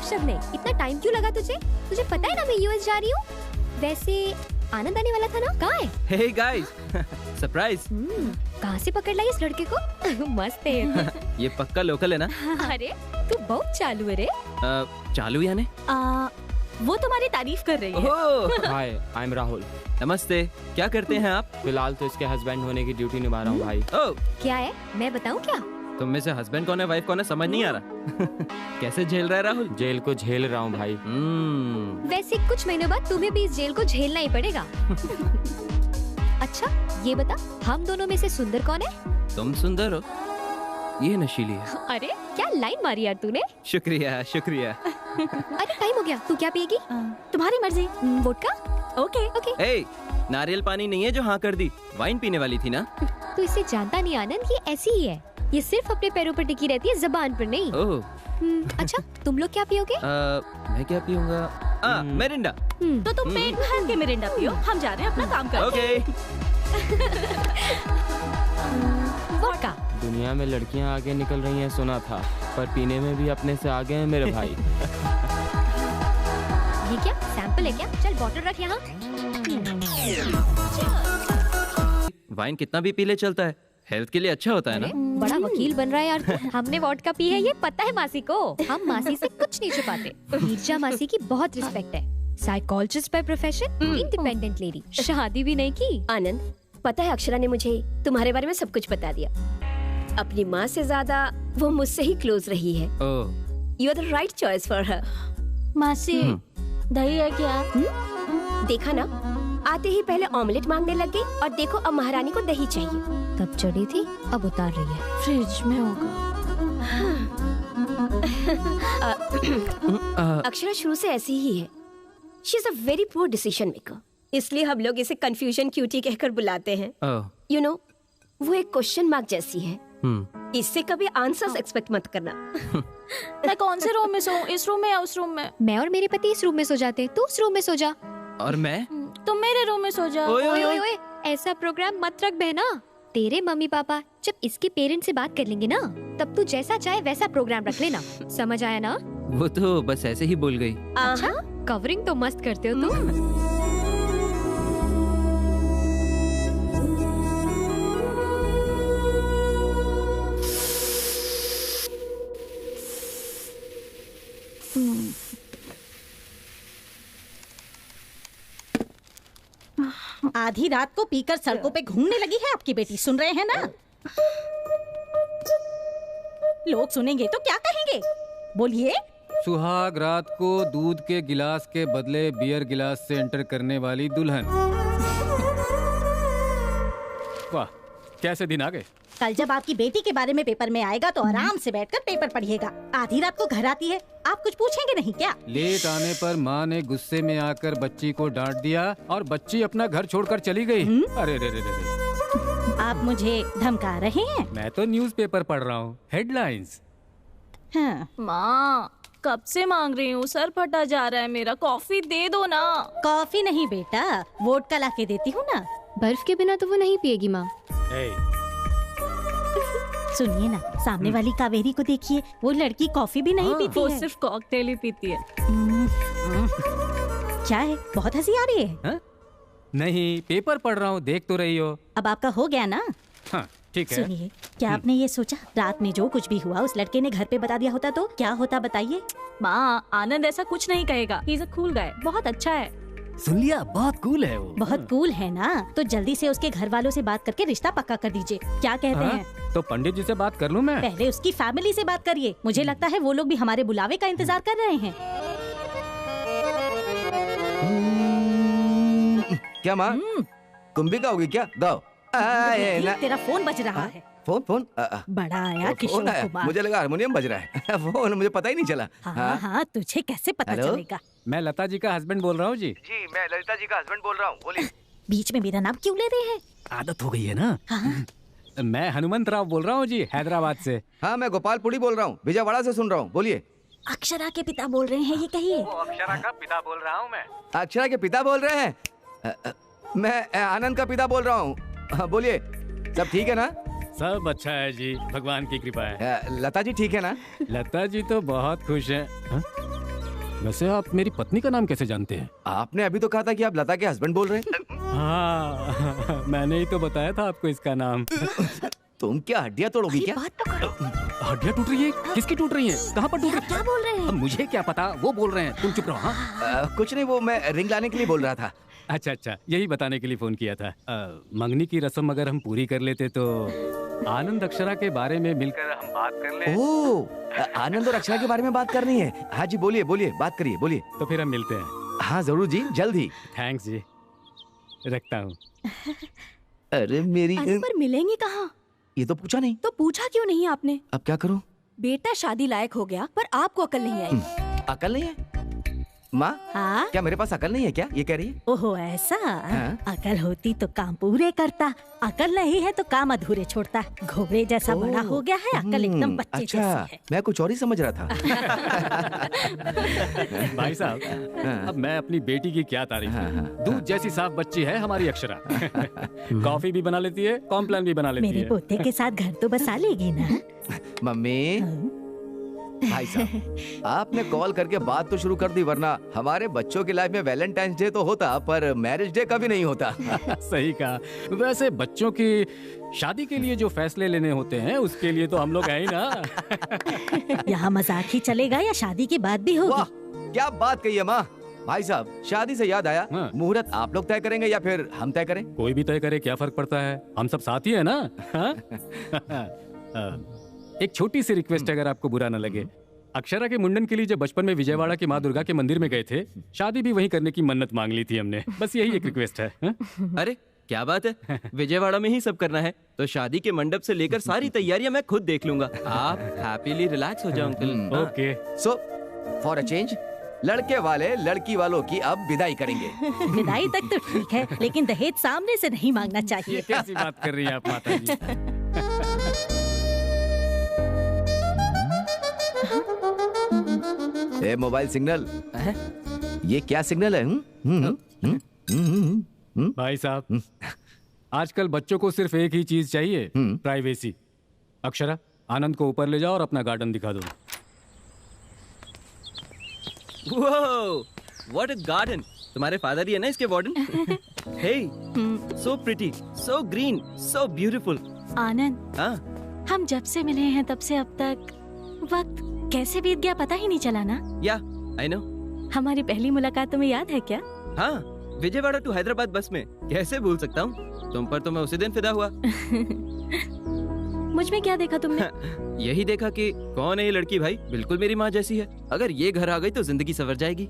शबने, इतना टाइम क्यों लगा तुझे? तुझे पता है ना मैं यूएस जा रही हूँ। वैसे आनंद आने वाला था ना, कहाँ है? Hey guys, surprise. कहाँ से पकड़ लाई इस लड़के को? मस्त है। ये पक्का लोकल है ना? अरे तू बहुत चालू है रे। चालू यानी? वो तुम्हारी तारीफ कर रही है। हाय, आई एम राहुल। नमस्ते, क्या करते हैं आप? फिलहाल तो इसके हस्बैंड होने की ड्यूटी निभा रहा हूँ भाई। ओह, क्या है, मैं बताऊँ क्या? तुम में से हस्बैंड कौन है, वाइफ कौन है, समझ नहीं आ रहा। कैसे झेल रहा है राहुल? जेल को झेल रहा हूँ भाई। वैसे कुछ महीनों बाद तुम्हें भी इस जेल को झेलना ही पड़ेगा। अच्छा ये बता, हम दोनों में से सुंदर कौन है? तुम सुंदर हो, ये नशीली है। अरे क्या लाइन मारी यार तूने। शुक्रिया शुक्रिया। अरे टाइम हो गया, तू क्या पिएगी? तुम्हारी मर्जी। वोडका? Okay okay. ए, नारियल पानी नहीं है जो हाँ कर दी, वाइन पीने वाली थी ना? तू इसे जानता नहीं आनंद, ये ऐसी ही है। ये सिर्फ अपने पैरों पर टिकी रहती है, जुबान पर नहीं। ओह। अच्छा तुम लोग क्या पियोगे? मैं क्या पीऊंगा? मिरिंडा। तो तुम पेट भर के मिरिंडा पियो, हम जा रहे हैं अपना काम करने। ओके। वोडका। दुनिया में लड़कियां आगे निकल रही हैं सुना था, पर पीने में भी अपने से आगे हैं मेरे भाई। ये क्या सैंपल है क्या? चल बॉटल रख यहाँ। वाइन कितना भी पी ले चलता है, हेल्थ के लिए अच्छा होता है ना? बड़ा वकील बन रहा है यार तू। हमने वोडका पी है, ये पता है मासी को। हम मासी से कुछ नहीं छुपाते। नीरजा मासी की बहुत रिस्पेक्ट है, psychologist by profession, independent lady, शादी भी नहीं की। आनंद, पता है अक्षरा ने मुझे तुम्हारे बारे में सब कुछ बता दिया। अपनी माँ से ज्यादा वो मुझसे ही क्लोज रही है। You are the right choice for her. मासी दही है क्या? देखा ना, आते ही पहले ऑमलेट मांगने लग गई और देखो अब महारानी को दही चाहिए। तब चढ़ी थी, अब उतार रही है। फ्रिज में होगा। अक्षरा शुरू से ऐसी ही है। She is a very poor decision maker, इसलिए हम लोग इसे कंफ्यूजन क्यूटी कहकर बुलाते हैं। यू नो, वो एक क्वेश्चन मार्क जैसी है। इससे कभी आंसर्स एक्सपेक्ट मत करना। मैं कौन से रूम में सोऊं, इस रूम में या उस रूम में? मैं और मेरे पति इस रूम में सो जाते हैं, तू उस रूम में सो जा। और मैं? तुम मेरे रूम में सो जा। ओए, ओए, ओए, ओए, ऐसा प्रोग्राम मत रख बहना। तेरे मम्मी पापा जब इसके पेरेंट्स से बात कर लेंगे ना, तब तू जैसा चाहे वैसा प्रोग्राम रख लेना। समझ आया ना? वो तो बस ऐसे ही बोल गई। अच्छा, कवरिंग तो मस्त करते हो तुम। आधी रात को पीकर सड़कों पे घूमने लगी है आपकी बेटी, सुन रहे हैं ना? लोग सुनेंगे तो क्या कहेंगे? बोलिए। सुहाग रात को दूध के गिलास के बदले बियर गिलास से एंटर करने वाली दुल्हन। वाह, कैसे दिन आ गए। कल जब आपकी बेटी के बारे में पेपर में आएगा तो आराम से बैठकर पेपर पढ़िएगा। आधी रात को घर आती है, आप कुछ पूछेंगे नहीं क्या? लेट आने पर माँ ने गुस्से में आकर बच्ची को डांट दिया और बच्ची अपना घर छोड़कर चली गई। अरे रे रे रे। आप मुझे धमका रहे हैं? मैं तो न्यूज़पेपर पढ़ रहा हूँ, हेडलाइंस। हाँ। माँ कब से मांग रही हूँ, सर फटा जा रहा है मेरा, कॉफी दे दो ना। कॉफी नहीं बेटा, वोडका ला के देती हूँ ना। बर्फ के बिना तो वो नहीं पिएगी माँ। सुनिए ना, सामने वाली कावेरी को देखिए, वो लड़की कॉफी भी नहीं पीती वो है। सिर्फ कॉकटेल ही पीती है। क्या है, बहुत हंसी आ रही है? हा? नहीं, पेपर पढ़ रहा हूँ, देख तो रही हो। अब आपका हो गया ना? हाँ, ठीक है। सुनिए, क्या आपने ये सोचा रात में जो कुछ भी हुआ उस लड़के ने घर पे बता दिया होता तो क्या होता, बताइए? माँ, आनंद ऐसा कुछ नहीं कहेगा। He is a cool guy, बहुत अच्छा है। सुन लिया, बहुत कूल है वो। बहुत कूल है ना, तो जल्दी से उसके घर वालों से बात करके रिश्ता पक्का कर दीजिए। क्या कहते हैं? तो पंडित जी से बात कर लूं मैं? पहले उसकी फैमिली से बात करिए, मुझे लगता है वो लोग भी हमारे बुलावे का इंतजार कर रहे हैं। क्या माँ, तुम भी गाओगी क्या? गाओ। तेरा फोन बज रहा है। फोन बड़ा आया किशोर कुमार। मुझे लगा हारमोनियम बज रहा है। फोन मुझे पता ही नहीं चला। हाँ, तुझे कैसे पता चलेगा? मैं लता जी का हस्बैंड बोल रहा हूँ जी। जी, मैं ललिता जी का हस्बैंड बोल रहा हूँ, बोलिए। बीच में मेरा नाम क्यों ले रहे हैं? आदत हो गई है ना। हाँ। मैं हनुमंत राव बोल रहा हूँ जी, हैदराबाद से। हाँ, मैं गोपालपुरी बोल रहा हूँ, विजयवाड़ा से सुन रहा हूँ, बोलिए। अक्षरा के पिता बोल रहे हैं, ये कहिए। अक्षरा का पिता बोल रहा हूँ मैं। अक्षरा के पिता बोल रहे हैं? मैं आनंद का पिता बोल रहा हूँ, बोलिए। सब ठीक है ना? सब अच्छा है जी, भगवान की कृपा है। लता जी ठीक है ना? लता जी तो बहुत खुश हैं। वैसे आप मेरी पत्नी का नाम कैसे जानते हैं? आपने अभी तो कहा था कि आप लता के हस्बैंड बोल रहे हैं। हाँ मैंने ही तो बताया था आपको इसका नाम। तुम क्या हड्डियां तोड़ोगी क्या? हड्डियां टूट रही है? किसकी टूट रही है? कहाँ पर टूट रही है? क्या बोल रहे हैं? अब मुझे क्या पता, वो बोल रहे हैं, तुम चुप रहो। हाँ कुछ नहीं, वो मैं रिंग लाने के लिए बोल रहा था। अच्छा, यही बताने के लिए फोन किया था। मंगनी की रस्म अगर हम पूरी कर लेते तो आनंद अक्षरा के बारे में मिलकर हम बात कर ले। ओह, आनंद और अक्षरा के बारे में बात करनी है। हाँ जी, बोलिए बोलिए, बात करिए, बोलिए। तो फिर हम मिलते हैं। हाँ जरूर जी, जल्द ही। थैंक्स जी, रखता हूँ। अरे मेरी, पर मिलेंगे कहाँ? ये तो पूछा नहीं। तो पूछा क्यों नहीं आपने? अब क्या करूँ? बेटा शादी लायक हो गया पर आपको अकल नहीं आई। अकल नहीं है? माँ, हाँ? क्या मेरे पास अकल नहीं है क्या? ये कह रही है। ओहो ऐसा? हाँ? अकल होती तो काम पूरे करता, अकल नहीं है तो काम अधूरे छोड़ता। घोड़े जैसा बड़ा हो गया है, अकल एकदम बच्चे अच्छा, जैसी है। मैं कुछ और ही समझ रहा था। भाई साहब, अब मैं अपनी बेटी की क्या तारीफ करूं? दूध जैसी साफ बच्ची है हमारी अक्षरा। कॉफी भी बना लेती है, कॉम्प्लान भी बना लेती है। मेरे पोते के साथ घर तो बसा लेगी ना? मम्मी, भाई साहब, आपने कॉल करके बात तो शुरू कर दी, वरना हमारे बच्चों की लाइफ में वैलेंटाइंस डे तो होता पर मैरिज डे कभी नहीं होता। सही कहा। वैसे बच्चों की शादी के लिए जो फैसले लेने होते हैं उसके लिए तो हम लोग हैं ही ना। यहाँ मजाक ही चलेगा या शादी की बात भी होगी? वाह, क्या बात कही है माँ। भाई साहब, शादी से याद आया, हाँ। मुहूर्त आप लोग तय करेंगे या फिर हम तय करें? कोई भी तय करे, क्या फर्क पड़ता है, हम सब साथ ही है ना। हाँ? एक छोटी सी रिक्वेस्ट, अगर आपको बुरा न लगे। अक्षरा के मुंडन के लिए जब बचपन में विजयवाड़ा की माँ दुर्गा के मंदिर में गए थे, शादी भी वहीं करने की मन्नत मांग ली थी हमने। बस यही एक रिक्वेस्ट है। हा? अरे क्या बात है, विजयवाड़ा में ही सब करना है तो शादी के मंडप से लेकर सारी तैयारियां मैं खुद देख लूंगा। आप हैप्पीली रिलैक्स हो जाओ uncle. Okay. So for a change, लड़के वाले लड़की वालों की अब विदाई करेंगे। विदाई तक तो ठीक है, लेकिन दहेज सामने से नहीं मांगना चाहिए। ये कैसी बात कर रही हैं आप माता जी? ए मोबाइल सिग्नल, ये क्या सिग्नल है? भाई साहब, आजकल बच्चों को सिर्फ एक ही चीज चाहिए, प्राइवेसी। अक्षरा, आनंद को ऊपर ले जाओ और अपना गार्डन दिखा दो। What a garden. तुम्हारे फादर ही है ना इसके warden? Hey, so pretty, so green, so beautiful. Anand, हाँ, हम जब से मिले हैं तब से अब तक वक्त कैसे बीत गया पता ही नहीं चला ना। या आई नो। हमारी पहली मुलाकात तुम्हें याद है क्या? हाँ, विजयवाड़ा टू हैदराबाद बस में। कैसे भूल सकता हूँ, तुम पर तो मैं उसी दिन फिदा हुआ। मुझ में क्या देखा तुमने? यही देखा कि कौन है ये लड़की भाई, बिल्कुल मेरी माँ जैसी है। अगर ये घर आ गई तो जिंदगी संवर जाएगी।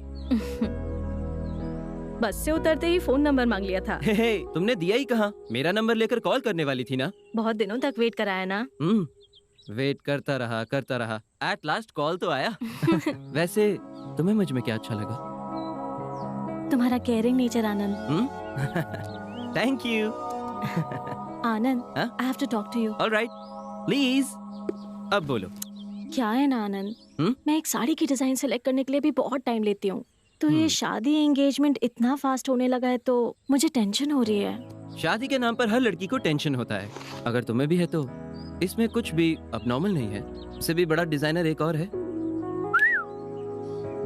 बस से उतरते ही फोन नंबर मांग लिया था। हे, तुमने दिया ही कहाँ? मेरा नंबर लेकर कॉल करने वाली थी ना। बहुत दिनों तक वेट कराया ना। वेट करता रहा। एट लास्ट कॉल तो आया। वैसे तुम्हें मुझ में क्या अच्छा लगा? तुम्हारा caring nature Anand. Thank you. Anand, हाँ? I have to talk to you. Alright, please. अब बोलो। क्या है ना आनंद, मैं एक साड़ी की डिजाइन सेलेक्ट करने के लिए भी बहुत टाइम लेती हूँ। तो ये शादी एंगेजमेंट इतना फास्ट होने लगा है तो मुझे टेंशन हो रही है। शादी के नाम पर हर लड़की को टेंशन होता है। अगर तुम्हें भी है तो इसमें कुछ भी अबनॉर्मल नहीं है। उससे भी बड़ा डिजाइनर एक और है,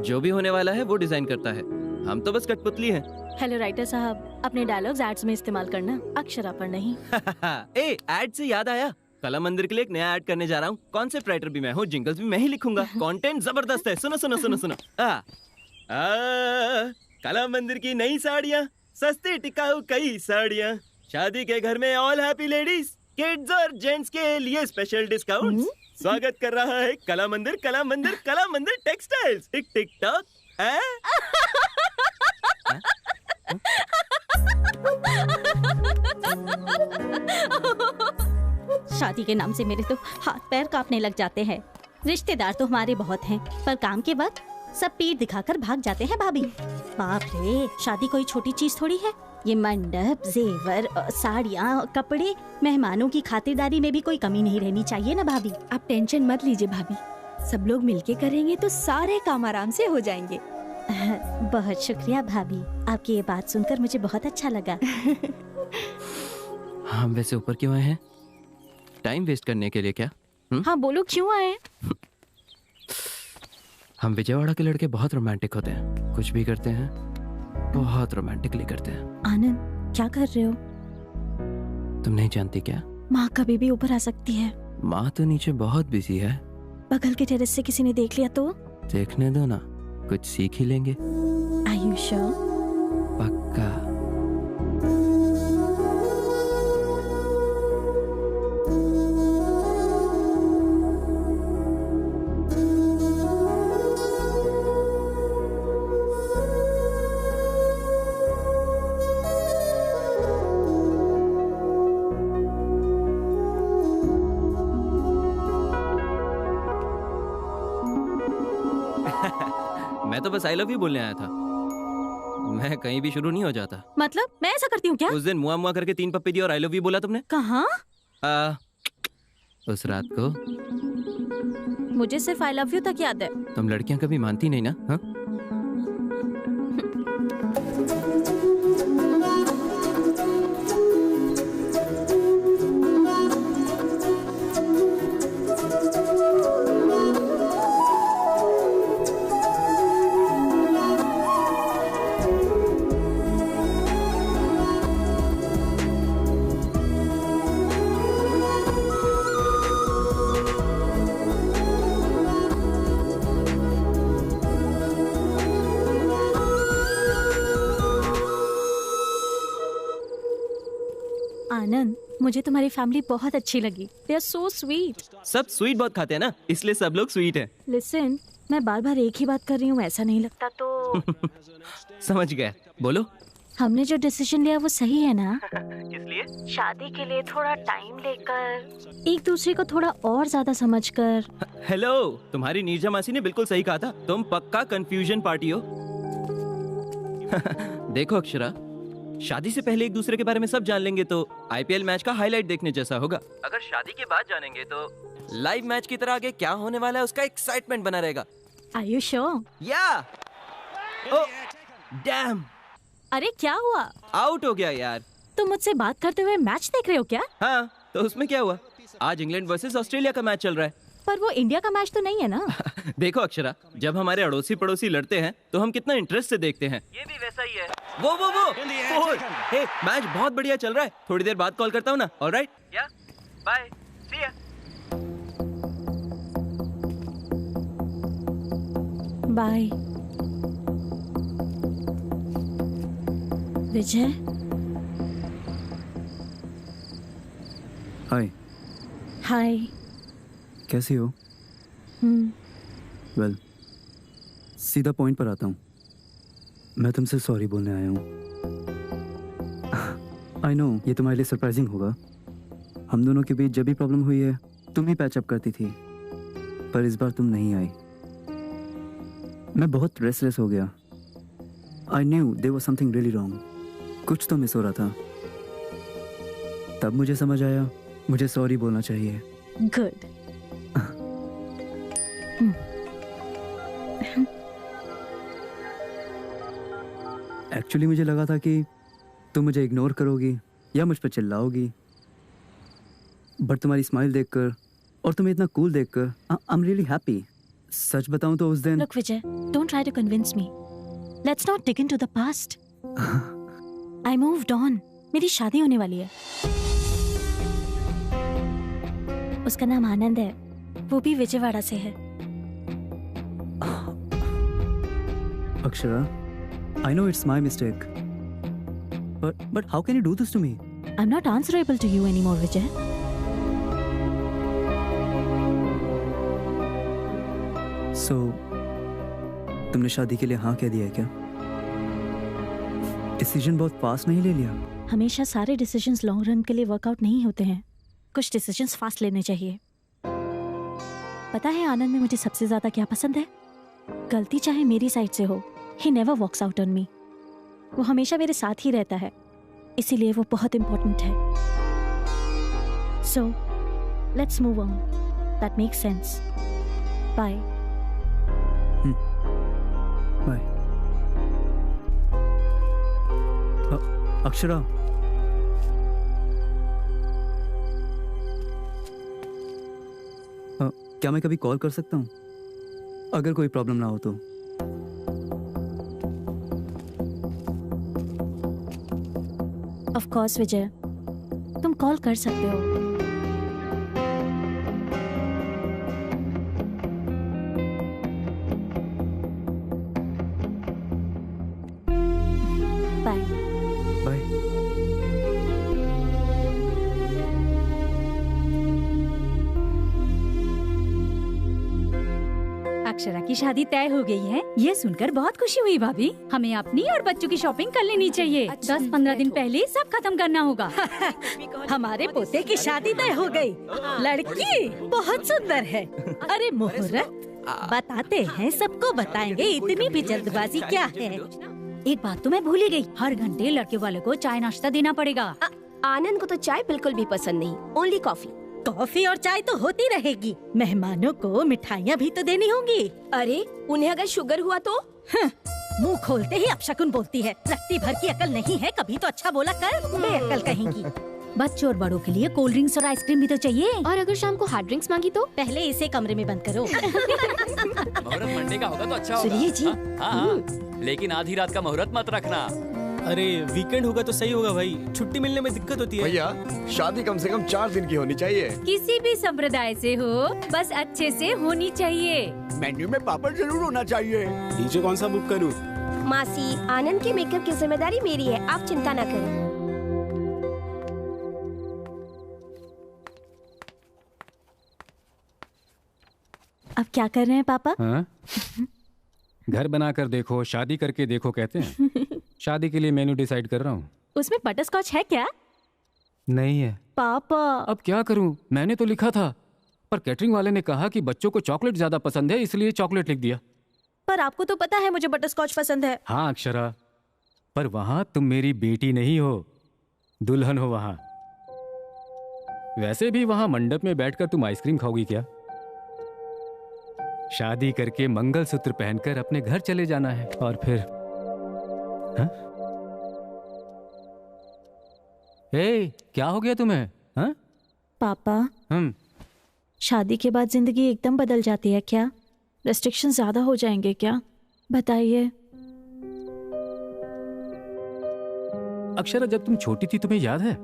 जो भी होने वाला है वो डिजाइन करता है। हम तो बस कठपुतली हैं। हेलो राइटर साहब, अपने डायलॉग्स एड्स में इस्तेमाल करना, अक्षरा पर नहीं। ए, एड से याद आया, कला मंदिर के लिए एक नया ऐड करने जा रहा हूँ। कॉन्सेप्ट राइटर भी मैं हूँ, जिंगल्स भी मैं ही लिखूंगा। कंटेंट जबरदस्त है, सुनो सुनो सुनो सुनो। कला मंदिर की नई साड़ियाँ, सस्ती टिकाऊ कई साड़ियाँ, शादी के घर में ऑल हैप्पी लेडीज, किड्स और जेंट्स के लिए स्पेशल डिस्काउंट। स्वागत कर रहा है कला मंदिर, कला मंदिर, कला मंदिर टेक्सटाइल्स। टिक टिक टॉक। शादी के नाम से मेरे तो हाथ पैर कांपने लग जाते हैं। रिश्तेदार तो हमारे बहुत हैं, पर काम के वक्त सब पीठ दिखाकर भाग जाते हैं भाभी। बाप रे, शादी कोई छोटी चीज थोड़ी है। ये मंडप, जेवर, साड़ियाँ, कपड़े, मेहमानों की खातिरदारी में भी कोई कमी नहीं रहनी चाहिए ना भाभी। आप टेंशन मत लीजिए भाभी, सब लोग मिलके करेंगे तो सारे काम आराम से हो जाएंगे। बहुत शुक्रिया भाभी, आपकी ये बात सुनकर मुझे बहुत अच्छा लगा। हम वैसे ऊपर क्यों आए हैं? टाइम वेस्ट करने के लिए क्या? हाँ बोलो, क्यों आए? हम विजयवाड़ा के लड़के बहुत रोमांटिक होते हैं, कुछ भी करते हैं बहुत रोमांटिकली करते हैं। आनंद क्या कर रहे हो? तुम नहीं जानती क्या? माँ कभी भी ऊपर आ सकती है। माँ तो नीचे बहुत बिजी है। बगल के टेरेस से किसी ने देख लिया तो? देखने दो ना, कुछ सीख ही लेंगे। Are you sure? पक्का। मैं तो बस आई लव यू बोलने आया था, मैं कहीं भी शुरू नहीं हो जाता। मतलब मैं ऐसा करती हूँ क्या? उस दिन मुआ मुआ करके 3 पप्पी दी और आई लव यू बोला तुमने। कहाँ? उस रात को। मुझे सिर्फ आई लव यू तक याद है। तुम लड़कियां कभी मानती नहीं ना? हाँ? आनंद, मुझे तुम्हारी फैमिली बहुत अच्छी लगी। They are so sweet. सब स्वीट बहुत खाते हैं ना, इसलिए सब लोग स्वीट हैं। Listen, मैं बार बार एक ही बात कर रही हूँ, ऐसा नहीं लगता तो? समझ गया, बोलो। हमने जो डिसीजन लिया वो सही है ना? इसलिए शादी के लिए थोड़ा टाइम लेकर, एक दूसरे को थोड़ा और ज्यादा समझकर। हेलो, तुम्हारी नीरजा मासी ने बिल्कुल सही कहा था, तुम पक्का कंफ्यूजन पार्टी हो। देखो अक्षरा, शादी से पहले एक दूसरे के बारे में सब जान लेंगे तो आईपीएल मैच का हाईलाइट देखने जैसा होगा। अगर शादी के बाद जानेंगे तो लाइव मैच की तरह आगे क्या होने वाला है उसका एक्साइटमेंट बना रहेगा। Are you sure? या ओह डैम, अरे क्या हुआ? आउट हो गया यार। तुम मुझसे बात करते हुए मैच देख रहे हो क्या? हाँ, तो उसमें क्या हुआ? आज इंग्लैंड वर्सेस ऑस्ट्रेलिया का मैच चल रहा है। पर वो इंडिया का मैच तो नहीं है ना? देखो अक्षरा, जब हमारे अड़ोसी पड़ोसी लड़ते हैं तो हम कितना इंटरेस्ट से देखते हैं। ये भी वैसा ही है। वो फोर। हे, मैच बहुत बढ़िया चल रहा है, थोड़ी देर बाद कॉल करता हूँ ना। ऑलराइट, या बाय, सी या। बाय विजय। हाय। हाय। कैसी हो? वेल, सीधा पॉइंट पर आता हूँ। मैं तुमसे सॉरी बोलने आया हूँ। आई नो ये तुम्हारे लिए सरप्राइजिंग होगा। हम दोनों के बीच जब भी प्रॉब्लम हुई है तुम ही पैचअप करती थी, पर इस बार तुम नहीं आई। मैं बहुत रेस्टलेस हो गया। I knew there was something really wrong. कुछ तो मिस हो रहा था। तब मुझे समझ आया मुझे सॉरी बोलना चाहिए। गुड। एक्चुअली मुझे लगा था कि तुम मुझे इग्नोर करोगी या मुझ पर चिल्लाओगी, बट तुम्हारी स्माइल देखकर और तुम्हें इतना कूल देखकर आई एम रियली हैप्पी। सच बताऊं तो उस दिन। Look Vijay, don't try to convince me. Let's not dig into the past. I moved on. मेरी शादी होने वाली है। उसका नाम आनंद है, वो भी विजयवाड़ा से है। Akshara, I know it's my mistake. But how can you do this to me? I'm not answerable to you anymore, Vijay. So, तुमने शादी के लिए हाँ कह दिया है क्या? डिसीजन बहुत फास्ट नहीं ले लिया? हमेशा सारे डिसीजंस लॉन्ग रन के लिए वर्कआउट नहीं होते हैं। कुछ डिसीजंस फास्ट लेने चाहिए। पता है आनंद में मुझे सबसे ज्यादा क्या पसंद है? गलती चाहे मेरी साइड से हो, he never walks out on me. वो हमेशा मेरे साथ ही रहता है, इसीलिए वो बहुत इम्पोर्टेंट है। So, let's move on. That makes sense. Bye. Bye. Akshara, क्या मैं कभी कॉल कर सकता हूँ? अगर कोई प्रॉब्लम ना हो तो। ऑफ कोर्स विजय, तुम कॉल कर सकते हो। बाय। बाय। अक्षरा की शादी तय हो गई है, ये सुनकर बहुत खुशी हुई भाभी। हमें अपनी और बच्चों की शॉपिंग कर लेनी चाहिए। 10-15 दिन पहले ही सब खत्म करना होगा। हमारे पोते की शादी तय हो गई। लड़की बहुत सुंदर है। अरे मुहूर्त बताते हैं, सबको बताएंगे, इतनी भी जल्दबाजी क्या है। एक बात तो मैं भूल ही गई, हर घंटे लड़के वाले को चाय नाश्ता देना पड़ेगा। आनंद को तो चाय बिल्कुल भी पसंद नहीं, ओनली कॉफी। कॉफी और चाय तो होती रहेगी, मेहमानों को मिठाइयाँ भी तो देनी होंगी। अरे उन्हें अगर शुगर हुआ तो? मुंह खोलते ही अपशकुन बोलती है। रत्ती भर की अकल नहीं है, कभी तो अच्छा बोला कर, बेअकल कहेंगी। बच्चों और बड़ों के लिए कोल्ड ड्रिंक्स और आइसक्रीम भी तो चाहिए। और अगर शाम को हार्ड ड्रिंक्स मांगी तो? पहले इसे कमरे में बंद करो। मुहूर्त मंडे का होगा तो अच्छा होगा। सुनिए जी। हाँ, लेकिन आधी रात का मुहूर्त मत रखना। अरे वीकेंड होगा तो सही होगा भाई, छुट्टी मिलने में दिक्कत होती है। भैया शादी कम से कम 4 दिन की होनी चाहिए। किसी भी संप्रदाय से हो, बस अच्छे से होनी चाहिए। मेन्यू में पापड़ जरूर होना चाहिए। डीजे कौन सा बुक करूं? मासी, आनंद के मेकअप की जिम्मेदारी मेरी है, आप चिंता न करें। अब क्या कर रहे हैं पापा? हाँ? घर बनाकर देखो, शादी करके देखो कहते हैं। शादी के लिए मेन्यू डिसाइड कर रहा हूँ। उसमें बटरस्कॉच है क्या? नहीं है। पापा अब क्या करूँ, मैंने तो लिखा था, पर कैटरिंग वाले ने कहा कि बच्चों को चॉकलेट ज्यादा पसंद है, इसलिए चॉकलेट लिख दिया। पर आपको तो पता है मुझे बटरस्कॉच पसंद है। हाँ अक्षरा, पर वहां तुम मेरी बेटी नहीं हो, दुल्हन हो वहां। वैसे भी वहां मंडप में बैठकर तुम आइसक्रीम खाओगी क्या? शादी करके मंगलसूत्र पहनकर अपने घर चले जाना है और फिर हाँ? क्या हो गया तुम्हें? हाँ? पापा शादी के बाद जिंदगी एकदम बदल जाती है क्या? रेस्ट्रिक्शन ज्यादा हो जाएंगे क्या? बताइए। अक्षरा, जब तुम छोटी थी तुम्हें याद है,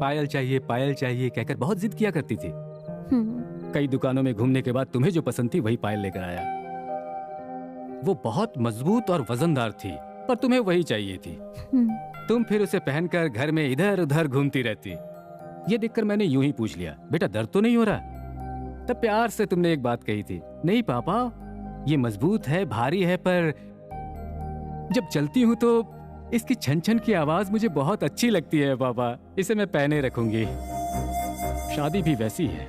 पायल चाहिए कहकर बहुत जिद किया करती थी। कई दुकानों में घूमने के बाद तुम्हें जो पसंद थी वही पायल लेकर आया। वो बहुत मजबूत और वजनदार थी, पर तुम्हें वही चाहिए थी। तुम फिर उसे पहनकर घर में इधर उधर घूमती रहती। ये देखकर मैंने यूं ही पूछ लिया, बेटा दर्द तो नहीं हो रहा? तब प्यार से तुमने एक बात कही थी, नहीं पापा ये मजबूत है, भारी है, पर जब चलती हूँ तो इसकी छन छन की आवाज मुझे बहुत अच्छी लगती है पापा, इसे मैं पहने रखूंगी। शादी भी वैसी है,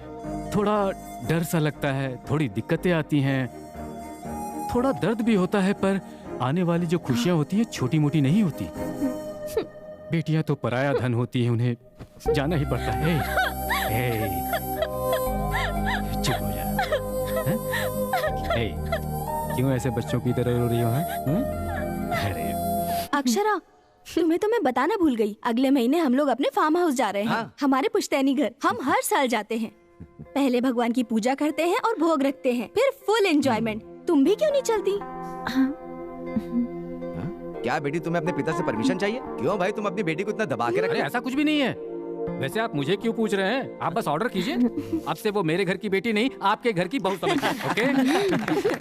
थोड़ा डर सा लगता है, थोड़ी दिक्कतें आती हैं, थोड़ा दर्द भी होता है, पर आने वाली जो खुशियां होती है छोटी मोटी नहीं होती। बेटियां तो पराया धन होती हैं, उन्हें जाना ही पड़ता है। चुप हो जा। क्यों ऐसे बच्चों की तरह रो रही हो? अरे अक्षरा, तुम्हें तो मैं बताना भूल गई, अगले महीने हम लोग अपने फार्म हाउस जा रहे हैं। हाँ। हमारे पुश्तैनी घर। हम हर साल जाते हैं, पहले भगवान की पूजा करते हैं और भोग रखते हैं, फिर फुल एंजॉयमेंट। तुम भी क्यों नहीं चलती? क्या बेटी, तुम्हें अपने पिता से परमिशन चाहिए? क्यों भाई, तुम अपनी बेटी को इतना दबा के रखते? अरे ऐसा कुछ भी नहीं है। वैसे आप मुझे क्यों पूछ रहे हैं? आप बस ऑर्डर कीजिए। अब से वो मेरे घर की बेटी नहीं, आपके घर की बहू समझिए।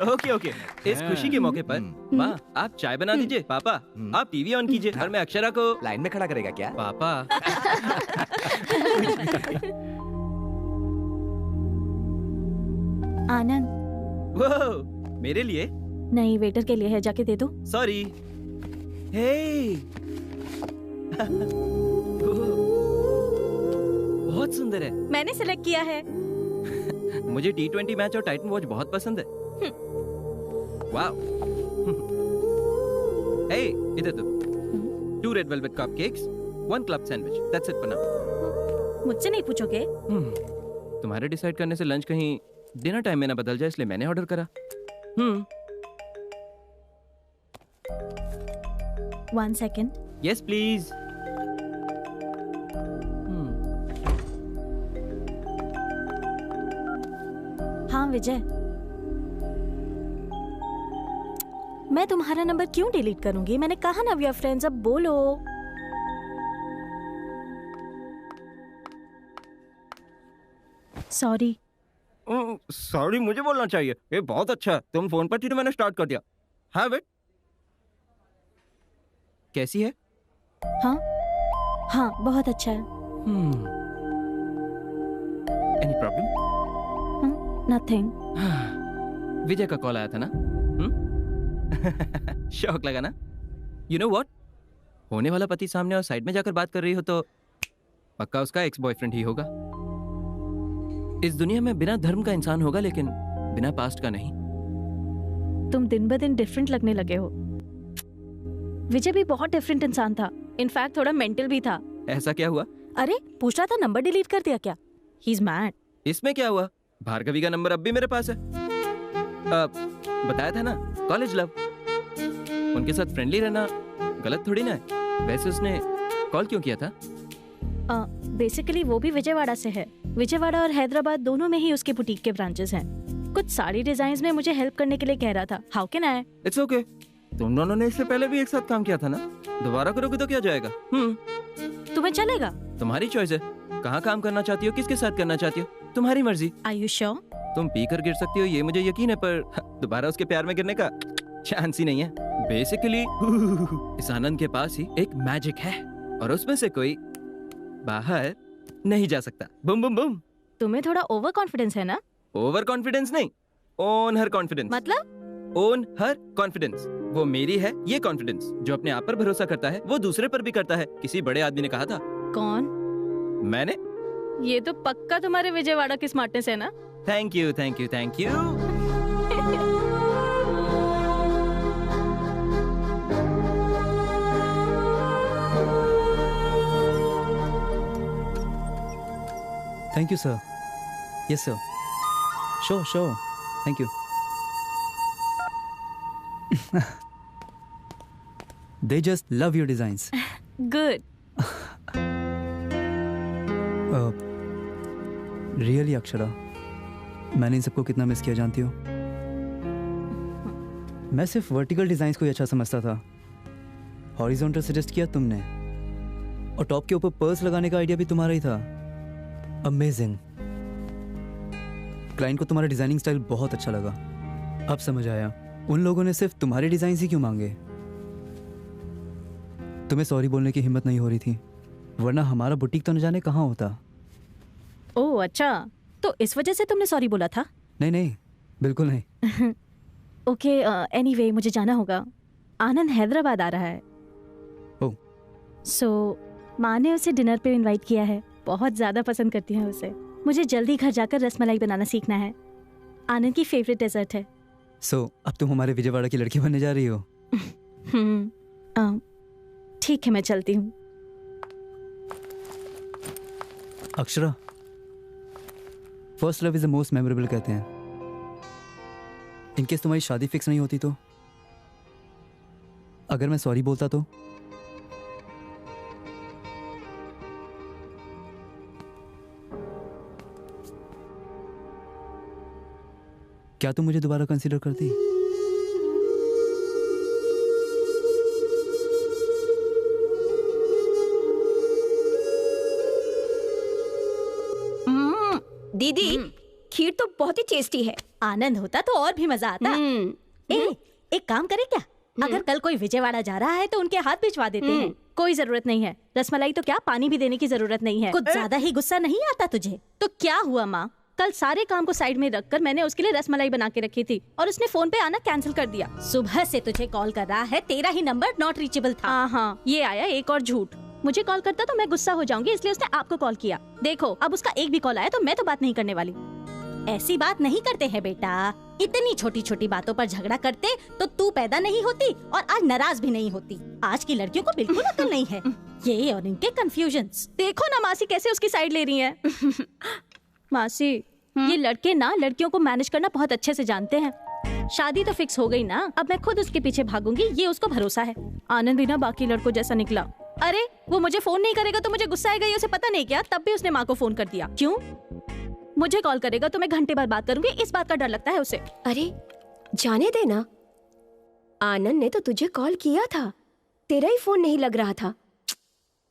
Okay okay okay. इस खुशी के मौके पर माँ आप चाय बना दीजिए, पापा आप टीवी ऑन कीजिए और मैं अक्षरा को लाइन में खड़ा करेगा क्या? पापा आनंद, वो मेरे लिए नहीं वेटर के लिए है, जाके दे दो। सॉरी। हे बहुत सुंदर है। मैंने सिलेक्ट किया है। मुझे T20 मैच और टाइटन वॉच बहुत पसंद है। वाओ। हे इधर तो 2 red velvet cupcakes, 1 club sandwich, that's it for now. मुझसे नहीं पूछोगे? तुम्हारे डिसाइड करने से लंच कहीं डिनर टाइम में ना बदल जाए, इसलिए मैंने ऑर्डर करा। 1 सेकेंड। Yes please. हाँ विजय, मैं तुम्हारा नंबर क्यों डिलीट करूंगी? मैंने कहा ना वी आर फ्रेंड्स, अब बोलो। सॉरी। सॉरी मुझे बोलना चाहिए। ये बहुत अच्छा है, तुम फोन पर थी तो मैंने स्टार्ट कर दिया। हाँ बेट, कैसी है? हाँ हाँ बहुत अच्छा है। Any problem? नथिंग। विजय का कॉल आया था ना? शौक लगा ना? यू नो व्हाट, होने वाला पति सामने और साइड में जाकर बात कर रही हो तो पक्का उसका एक्स बॉयफ्रेंड ही होगा। इस दुनिया में बिना धर्म का इंसान होगा लेकिन बिना पास्ट का नहीं। तुम दिन ब दिन डिफरेंट लगने लगे हो। विजय भी बहुत डिफरेंट इंसान था, इनफैक्ट थोड़ा मेंटल भी था। ऐसा क्या हुआ? अरे पूछ रहा था नंबर डिलीट कर दिया क्या? He is mad. इसमें क्या हुआ? भार्गवी का नंबर अब भी मेरे पास है। बताया था ना, कॉलेज लव। उनके साथ फ्रेंडली रहना गलत थोड़ी ना है। वैसे उसने कॉल क्यों किया था? बेसिकली वो भी विजयवाड़ा से है। विजयवाड़ा और हैदराबाद दोनों में ही उसके बुटीक के ब्रांचेस हैं। कुछ साड़ी डिजाइन्स में मुझे हेल्प करने के लिए कह रहा था। How can I? It's okay. तुम दोनों ने इससे पहले भी एक साथ काम किया था ना, दोबारा करोगे तो क्या जाएगा? तुम्हें चलेगा? तुम्हारी चॉइस है, कहाँ काम करना चाहती हो, किसके साथ करना चाहती हो, तुम्हारी मर्जी। Are you sure? तुम पी कर गिर सकती हो ये मुझे यकीन है, पर दोबारा उसके प्यार में गिरने का चांस ही नहीं है। बेसिकली इस आनंद के पास ही एक मैजिक है और उसमें से कोई बाहर नहीं जा सकता। Boom boom boom. तुम्हें थोड़ा ओवर कॉन्फिडेंस है ना? ओवर कॉन्फिडेंस नहीं, ओन हर कॉन्फिडेंस। मतलब? ओन हर कॉन्फिडेंस। वो मेरी है ये कॉन्फिडेंस। जो अपने आप पर भरोसा करता है वो दूसरे पर भी करता है, किसी बड़े आदमी ने कहा था। कौन? मैंने। ये तो पक्का तुम्हारे विजयवाड़ा की स्मार्टनेस है ना? Thank you thank you thank you. Thank you, sir. Yes, sir. Sure, sure. Thank you. They just love your designs. Good. Really, Akshara, मैंने इन सबको कितना मिस किया जानती हो? मैं सिर्फ वर्टिकल डिजाइन्स को ही अच्छा समझता था। हॉरिजॉन्टल सजेस्ट किया तुमने और टॉप के ऊपर पर्ल्स लगाने का आइडिया भी तुम्हारा ही था। अमेजिंग। क्लाइंट को तुम्हारा डिजाइनिंग स्टाइल बहुत अच्छा लगा। अब समझ आया उन लोगों ने सिर्फ तुम्हारे डिजाइन ही क्यों मांगे। तुम्हें सॉरी बोलने की हिम्मत नहीं हो रही थी, वरना हमारा बुटीक तो न जाने कहाँ होता। ओह अच्छा, तो इस वजह से तुमने सॉरी बोला था? नहीं नहीं, बिल्कुल नहीं। ओके, एनीवे मुझे जाना होगा। आनंद हैदराबाद आ रहा है। ओह। सो माँ ने उसे डिनर पे इनवाइट किया है। बहुत ज्यादा पसंद करती है उसे। मुझे जल्दी घर जाकर रसमलाई बनाना सीखना है। आनंद की फेवरेट डेजर्ट है। अब तुम हमारे विजयवाड़ा की लड़की बनने जा रही हो? ठीक है, मैं चलती हूँ। Akshara, first love is the most memorable कहते हैं। इनकेस तुम्हारी शादी फिक्स नहीं होती तो? अगर मैं सॉरी बोलता तो? क्या तुम मुझे दोबारा कंसीडर करती? दीदी, खीर तो बहुत ही टेस्टी है। आनंद होता तो और भी मजा आता। एक काम करे क्या, अगर कल कोई विजयवाड़ा जा रहा है तो उनके हाथ भिजवा देते हैं। कोई जरूरत नहीं है। रसमलाई तो क्या, पानी भी देने की जरूरत नहीं है। कुछ ज्यादा ही गुस्सा नहीं आता तुझे? तो क्या हुआ माँ, कल सारे काम को साइड में रखकर मैंने उसके लिए रसमलाई बना के रखी थी और उसने फोन पे आना कैंसिल कर दिया। सुबह से तुझे कॉल कर रहा है, तेरा ही नंबर नॉट रीचेबल था। हाँ, ये आया एक और झूठ। मुझे कॉल करता तो मैं गुस्सा हो जाऊंगी, इसलिए उसने आपको कॉल किया। देखो, अब उसका एक भी कॉल आया तो मैं तो बात नहीं करने वाली। ऐसी बात नहीं करते हैं बेटा। इतनी छोटी छोटी बातों पर झगड़ा करते तो तू पैदा नहीं होती और आज नाराज भी नहीं होती। आज की लड़कियों को बिल्कुल अकल नहीं है। ये और इनके कंफ्यूजन्स। देखो ना मासी कैसे उसकी साइड ले रही है। मासी, ये लड़के ना लड़कियों को मैनेज करना बहुत अच्छे से जानते हैं। शादी तो फिक्स हो गई ना, अब मैं खुद उसके पीछे भागूंगी, ये उसको भरोसा है। आनंद भी ना बाकी लड़कों जैसा निकला। अरे वो मुझे फोन नहीं करेगा तो मुझे गुस्सा आएगा, ये उसे पता नहीं क्या। तब भी उसने माँ को फोन कर दिया। क्यों? मुझे कॉल करेगा तो मैं घंटे बाद बात करूंगी, इस बात का डर लगता है उसे। अरे जाने देना, आनंद ने तो तुझे कॉल किया था, तेरा ही फोन नहीं लग रहा था।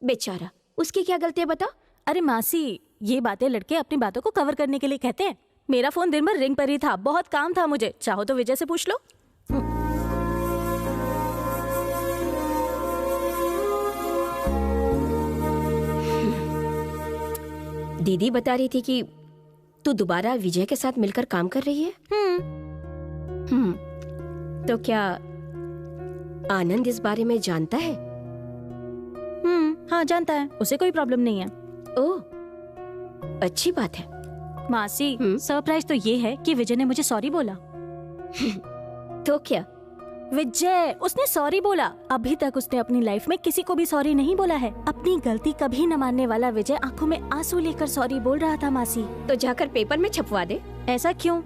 बेचारा, उसकी क्या गलती है बता? अरे मासी, ये बातें लड़के अपनी बातों को कवर करने के लिए कहते हैं। मेरा फोन दिन भर रिंग पर ही था, बहुत काम था मुझे। चाहो तो विजय से पूछ लो। दीदी बता रही थी कि तू दोबारा विजय के साथ मिलकर काम कर रही है। तो क्या आनंद इस बारे में जानता है? हाँ जानता है, उसे कोई प्रॉब्लम नहीं है। ओह, अच्छी बात है। मासी, सरप्राइज तो ये है कि विजय ने मुझे सॉरी बोला। तो क्या? विजय, उसने सॉरी बोला। अभी तक उसने अपनी लाइफ में किसी को भी सॉरी नहीं बोला है। अपनी गलती कभी न मानने वाला विजय आंखों में आंसू लेकर सॉरी बोल रहा था मासी। तो जाकर पेपर में छपवा दे। ऐसा क्यों?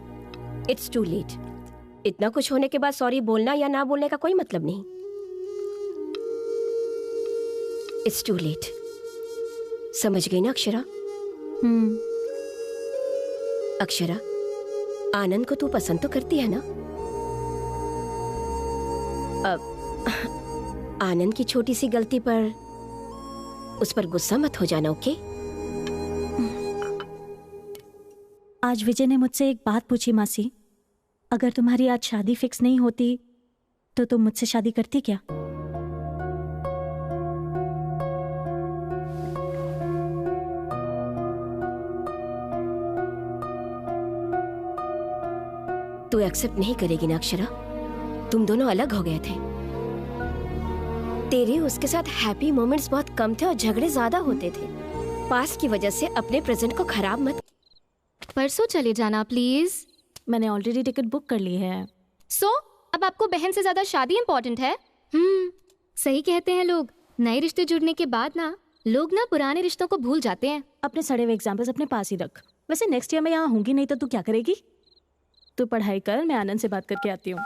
It's too late. इतना कुछ होने के बाद सॉरी बोलना या ना बोलने का कोई मतलब नहीं। It's too late. समझ गई ना अक्षरा? अक्षरा, आनंद को तू पसंद तो करती है ना? अब आनंद की छोटी सी गलती पर उस पर गुस्सा मत हो जाना, ओके? आज विजय ने मुझसे एक बात पूछी मासी, अगर तुम्हारी आज शादी फिक्स नहीं होती तो तुम मुझसे शादी करती क्या? तू एक्सेप्ट नहीं करेगी ना अक्षरा? तुम दोनों अलग हो गए थे। तेरे उसके साथ हैप्पी मोमेंट्स बहुत कम थे और झगड़े ज्यादा होते थे। पास्ट की वजह से अपने प्रेजेंट को खराब मत। परसों चले जाना प्लीज। मैंने ऑलरेडी टिकट बुक कर ली है। अब आपको बहन से ज्यादा शादी इम्पोर्टेंट है? सही कहते हैं लोग, नए रिश्ते जुड़ने के बाद ना लोग ना पुराने रिश्तों को भूल जाते हैं। अपने सड़े हुए एग्जाम्पल्स अपने पास ही रख। वैसे नेक्स्ट ईयर मैं यहाँ होंगी नहीं तो तू क्या करेगी? तू पढ़ाई कर, मैं आनंद से बात करके आती हूँ।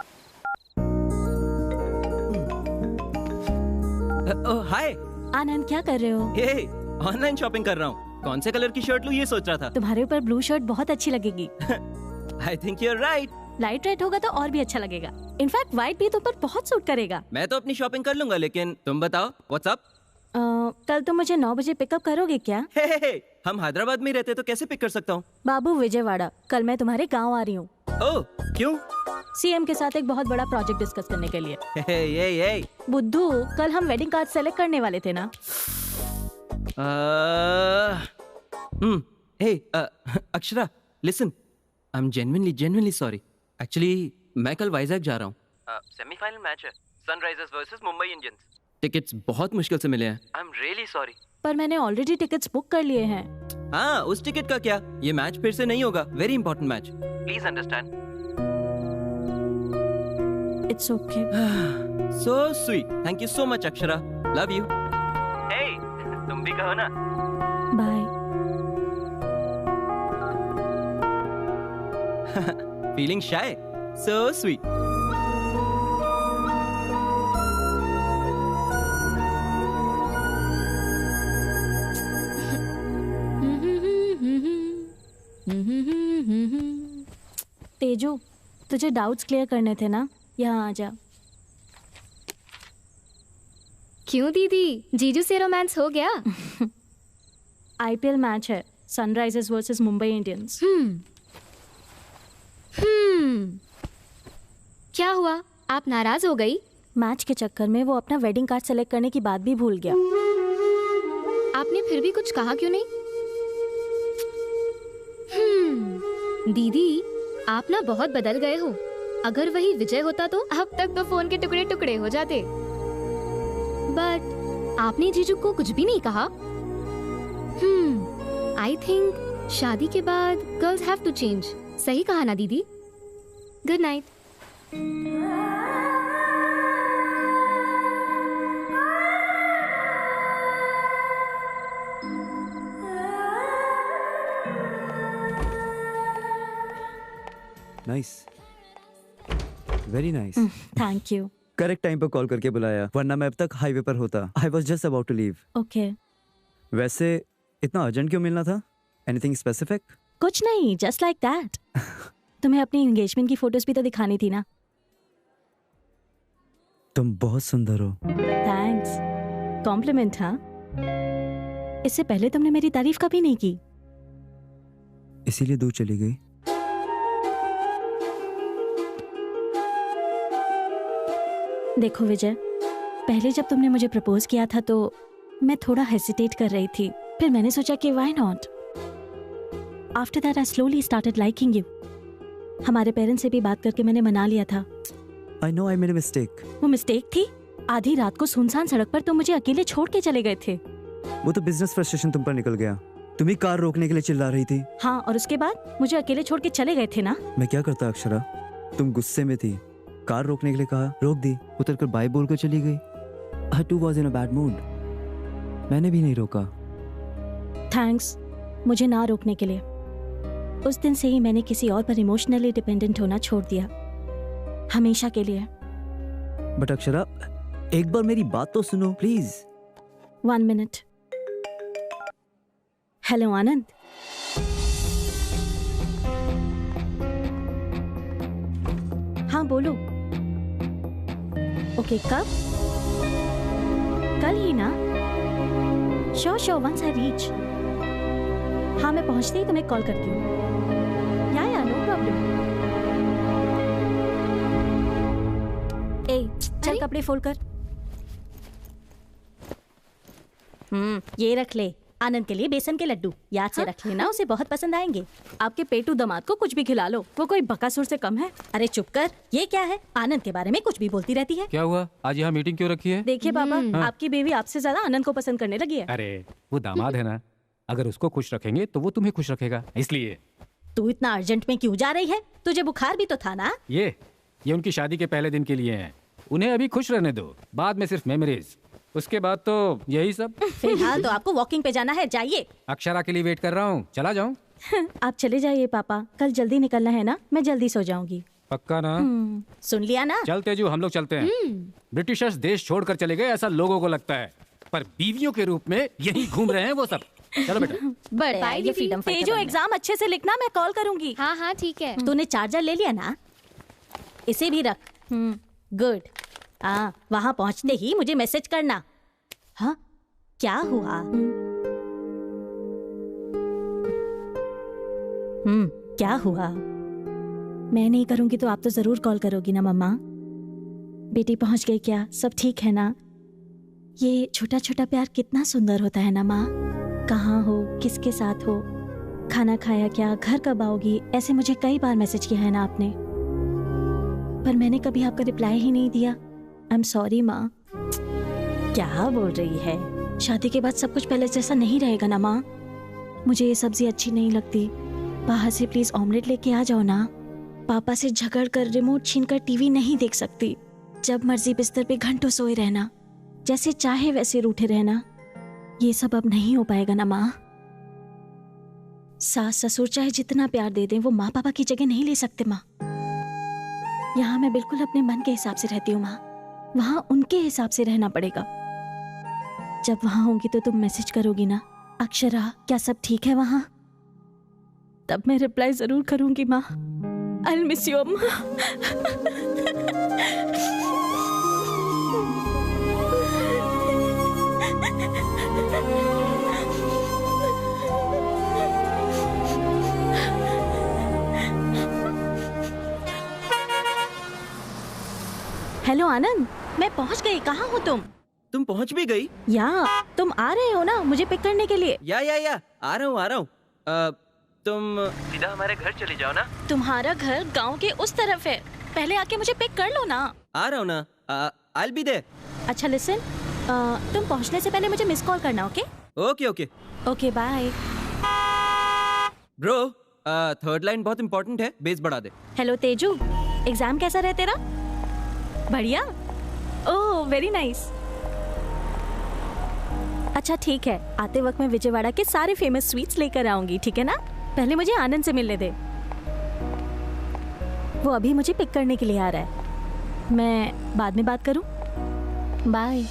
हाय आनंद, क्या कर रहे हो? ऑनलाइन शॉपिंग कर रहा हूँ। कौन से कलर की शर्ट लूँ ये सोच रहा था। तुम्हारे ऊपर ब्लू शर्ट बहुत अच्छी लगेगी। I think you are right. Light red होगा तो और भी अच्छा लगेगा। इनफैक्ट व्हाइट भी तुम पर बहुत सूट करेगा। मैं तो अपनी शॉपिंग कर लूंगा, लेकिन तुम बताओ व्हाट्स अप? कल तुम मुझे 9 बजे पिकअप करोगे क्या? हम हैदराबाद में रहते तो कैसे पिक कर सकता हूँ? बाबू विजयवाड़ा, कल मैं तुम्हारे गाँव आ रही हूँ। ओह, क्यों? सीएम के साथ एक बहुत बड़ा प्रोजेक्ट डिस्कस करने के लिए। ये बुद्धू, कल हम वेडिंग कार्ड सेलेक्ट करने वाले थे ना? Akshara, listen, I am genuinely sorry. Actually मैं कल वाइजैक जा रहा हूँ। सेमीफाइनल मैच है, Sunrisers versus Mumbai Indians. Tickets बहुत मुश्किल से मिले हैं। आई एम रियली सॉरी। पर मैंने ऑलरेडी टिकट्स बुक कर लिए हैं। हाँ, उस टिकट का क्या? ये मैच फिर से नहीं होगा। Very important match, please understand. It's okay. So sweet, thank you so much Akshara, love you. Hey, तुम भी कहो ना। Bye. Feeling shy? So sweet. Teju, तुझे डाउट्स क्लियर करने थे ना? यहाँ आ जा। क्यों दीदी, जीजू से रोमांस हो गया? आईपीएल मैच है, सनराइजर्स वर्सेस मुंबई इंडियंस। क्या हुआ, आप नाराज हो गई? मैच के चक्कर में वो अपना वेडिंग कार्ड सेलेक्ट करने की बात भी भूल गया। आपने फिर भी कुछ कहा क्यों नहीं? दीदी, आप ना बहुत बदल गए हो। अगर वही विजय होता तो अब तक तो फोन के टुकड़े टुकड़े हो जाते। बट आपने जीजू को कुछ भी नहीं कहा। आई थिंक शादी के बाद गर्ल्स हैव टू चेंज। सही कहा ना दीदी? Good night. Nice, very nice. Thank you. Correct time पर कॉल करके बुलाया, वरना मैं अब तक हाईवे पर होता। I was just about to leave. Okay. वैसे इतना अर्जेंट क्यों मिलना था? Anything specific? कुछ नहीं, जस्ट लाइक दैट। तुम्हें अपनी एंगेजमेंट की फोटोज भी तो दिखानी थी ना। तुम बहुत सुंदर हो। थैंक्स। कॉम्प्लीमेंट। हाँ, इससे पहले तुमने मेरी तारीफ कभी नहीं की। इसीलिए दूर चली गई। देखो विजय, पहले जब तुमने मुझे प्रपोज किया था तो मैं थोड़ा हेसिटेट कर रही थी, फिर मैंने सोचा कि why not. After that I slowly started liking you. हमारे पेरेंट्स से भी बात करके मैंने मना लिया था। I know I made a mistake. वो मिस्टेक थी? आधी रात को सुनसान सड़क पर तुम मुझे अकेले छोड़ के चले गए थे। वो तो बिजनेस फ्रस्ट्रेशन तुम पर निकल गया। तुम ही कार रोकने के लिए चिल्ला रही थी। हाँ, और उसके बाद मुझे अकेले छोड़ के चले गए थे ना। मैं क्या करता अक्षरा, तुम गुस्से में थी, कार रोकने के लिए कहा, रोक दी, उतरकर बाय बोल कर चली गई। I too was in a bad mood. मैंने भी नहीं रोका। थैंक्स मुझे ना रोकने के लिए। उस दिन से ही मैंने किसी और पर इमोशनली डिपेंडेंट होना छोड़ दिया, हमेशा के लिए। बट अक्षरा, एक बार मेरी बात तो सुनो प्लीज। 1 मिनट। हेलो आनंद। हाँ बोलो। ओके, कब? कल ही ना? Sure sure, once I reach. हाँ, मैं पहुंचते ही तुम्हें कॉल करती हूँ। या नो प्रॉब्लम। ए, चल कपड़े फोल्ड कर। ये रख ले, आनंद के लिए बेसन के लड्डू। याद से रख लेना, उसे बहुत पसंद आएंगे। आपके पेटू दामाद को कुछ भी खिला लो, वो कोई बकासुर से कम है। अरे चुप कर, ये क्या है? आनंद के बारे में कुछ भी बोलती रहती है। क्या हुआ? आज यहाँ मीटिंग क्यों रखी है? देखिए पापा, आपकी बेबी आपसे ज्यादा आनंद को पसंद करने लगी है। अरे वो दामाद है ना, अगर उसको खुश रखेंगे तो वो तुम्हें खुश रखेगा, इसलिए। तू इतना अर्जेंट में क्यों जा रही है? तुझे बुखार भी तो था ना? ये उनकी शादी के पहले दिन के लिए हैं। उन्हें अभी खुश रहने दो, बाद में सिर्फ मेमोरीज, उसके बाद तो यही सब। फिलहाल तो आपको वॉकिंग पे जाना है, जाइए। अक्षरा के लिए वेट कर रहा हूँ, चला जाऊँ? आप चले जाइए पापा, कल जल्दी निकलना है ना, मैं जल्दी सो जाऊंगी। पक्का ना? सुन लिया ना? चल तेजू, हम लोग चलते हैं। ब्रिटिशर्स देश छोड़कर चले गए ऐसा लोगों को लगता है, पर बीवियों के रूप में यही घूम रहे हैं वो सब। चलो बेटा। बड़े फ्रीडम फाइटर। तेजू, एग्जाम अच्छे से लिखना, मैं कॉल करूंगी। हाँ हाँ ठीक है। तूने चार्जर ले लिया ना? इसे भी रख। गुड। हाँ, वहाँ पहुँचते ही मुझे मैसेज करना। हाँ, क्या हुआ? क्या हुआ? मैं नहीं करूंगी तो आप तो जरूर कॉल करोगी ना मम्मा। बेटी पहुंच गई क्या? सब ठीक है ना? ये छोटा छोटा प्यार कितना सुंदर होता है ना माँ। कहाँ हो, किसके साथ हो, खाना खाया क्या, घर कब आओगी, ऐसे मुझे कई बार मैसेज किया है ना आपने, पर मैंने कभी आपका रिप्लाई ही नहीं दिया। आई एम सॉरी माँ। क्या बोल रही है? शादी के बाद सब कुछ पहले जैसा नहीं रहेगा ना माँ। मुझे ये सब्जी अच्छी नहीं लगती, बाहर से प्लीज ऑमलेट लेके आ जाओ ना। पापा से झगड़ कर रिमोट छीनकर टीवी नहीं देख सकती। जब मर्जी बिस्तर पे घंटों सोए रहना, जैसे चाहे वैसे रूठे रहना, ये सब अब नहीं हो पाएगा ना माँ। सास ससुर चाहे जितना प्यार दे दें, वो माँ पापा की जगह नहीं ले सकते माँ। यहाँ मैं बिल्कुल अपने मन के हिसाब से रहती हूँ माँ, वहाँ उनके हिसाब से रहना पड़ेगा। जब वहाँ होंगी तो तुम मैसेज करोगी ना, अक्षरा क्या सब ठीक है वहाँ? तब मैं रिप्लाई जरूर करूंगी माँ। I'll miss you अम्मा। हेलो आनंद, मैं पहुंच गई। कहाँ हो तुम? तुम पहुंच भी गई? या तुम आ रहे हो ना मुझे पिक करने के लिए? या आ रहा हूँ। तुम सीधा हमारे घर चली जाओ ना। तुम्हारा घर गांव के उस तरफ है, पहले आके मुझे पिक कर लो ना। आ रहा हूँ ना, I'll be there। अच्छा लिसन, तुम पहुंचने से पहले मुझे मिस कॉल करना, okay? Okay bye. Bro, third line बहुत इंपॉर्टेंट है, बेस बढ़ा दे। हेलो तेजू, एग्जाम कैसा रहा तेरा? बढ़िया? Oh very nice. अच्छा ठीक है, आते वक्त मैं विजयवाड़ा के सारे फेमस स्वीट्स लेकर आऊंगी, ठीक है ना? पहले मुझे आनंद से मिलने दे, वो अभी मुझे पिक करने के लिए आ रहा है। मैं बाद में बात करूं? बाय।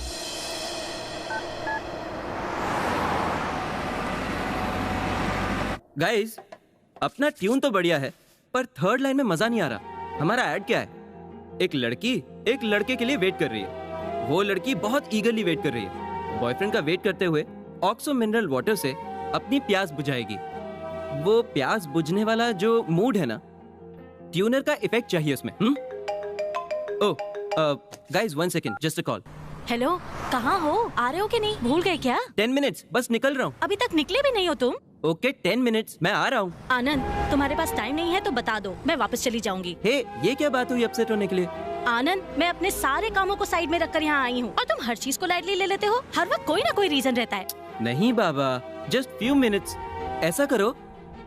गाइस, अपना ट्यून तो बढ़िया है, पर थर्ड लाइन में मजा नहीं आ रहा। हमारा ऐड क्या है? एक लड़की एक लड़के के लिए वेट कर रही है। वो लड़की बहुत ईगरली वेट कर रही है। बॉयफ्रेंड का वेट करते हुए ऑक्सो मिनरल वाटर से अपनी प्यास बुझाएगी। वो प्यास बुझने वाला जो मूड है ना, ट्यूनर का इफेक्ट चाहिए उसमें। ओह guys 1 second, just a call. Hello, कहाँ हो? आ रहे हो कि नहीं? भूल गए क्या? 10 मिनट्स, बस निकल रहा हूँ। अभी तक निकले भी नहीं हो तुम? ओके 10 मिनट्स, मैं आ रहा हूँ। आनंद, तुम्हारे पास टाइम नहीं है तो बता दो, मैं वापस चली जाऊंगी। हे, ये क्या बात हुई अपसेट होने के लिए? आनंद, मैं अपने सारे कामों को साइड में रखकर यहाँ आई हूँ और तुम हर चीज को लाइटली ले लेते हो। हर वक्त कोई ना कोई रीजन रहता है। नहीं बाबा, जस्ट फ्यू मिनट्स। ऐसा करो,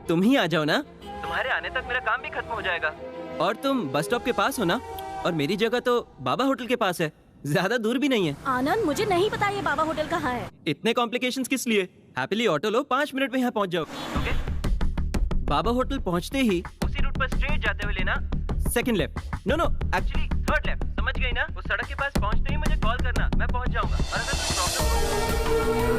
तुम ही आ जाओ ना, तुम्हारे आने तक मेरा काम भी खत्म हो जाएगा। और तुम बस स्टॉप के पास हो ना, और मेरी जगह तो बाबा होटल के पास है, ज्यादा दूर भी नहीं है। आनंद, मुझे नहीं पता ये बाबा होटल कहाँ है। इतने कॉम्प्लिकेशंस किस लिए? हैप्पीली ऑटो लो, 5 मिनट में यहाँ पहुँच जाओ। ओके? बाबा होटल पहुँचते ही उसी रूट पर स्ट्रेट जाते हुए लेना second left. No actually third left. समझ गई ना? उस सड़क के पास पहुँचते ही मुझे कॉल करना, मैं पहुँच जाऊंगा। और अगर कोई problem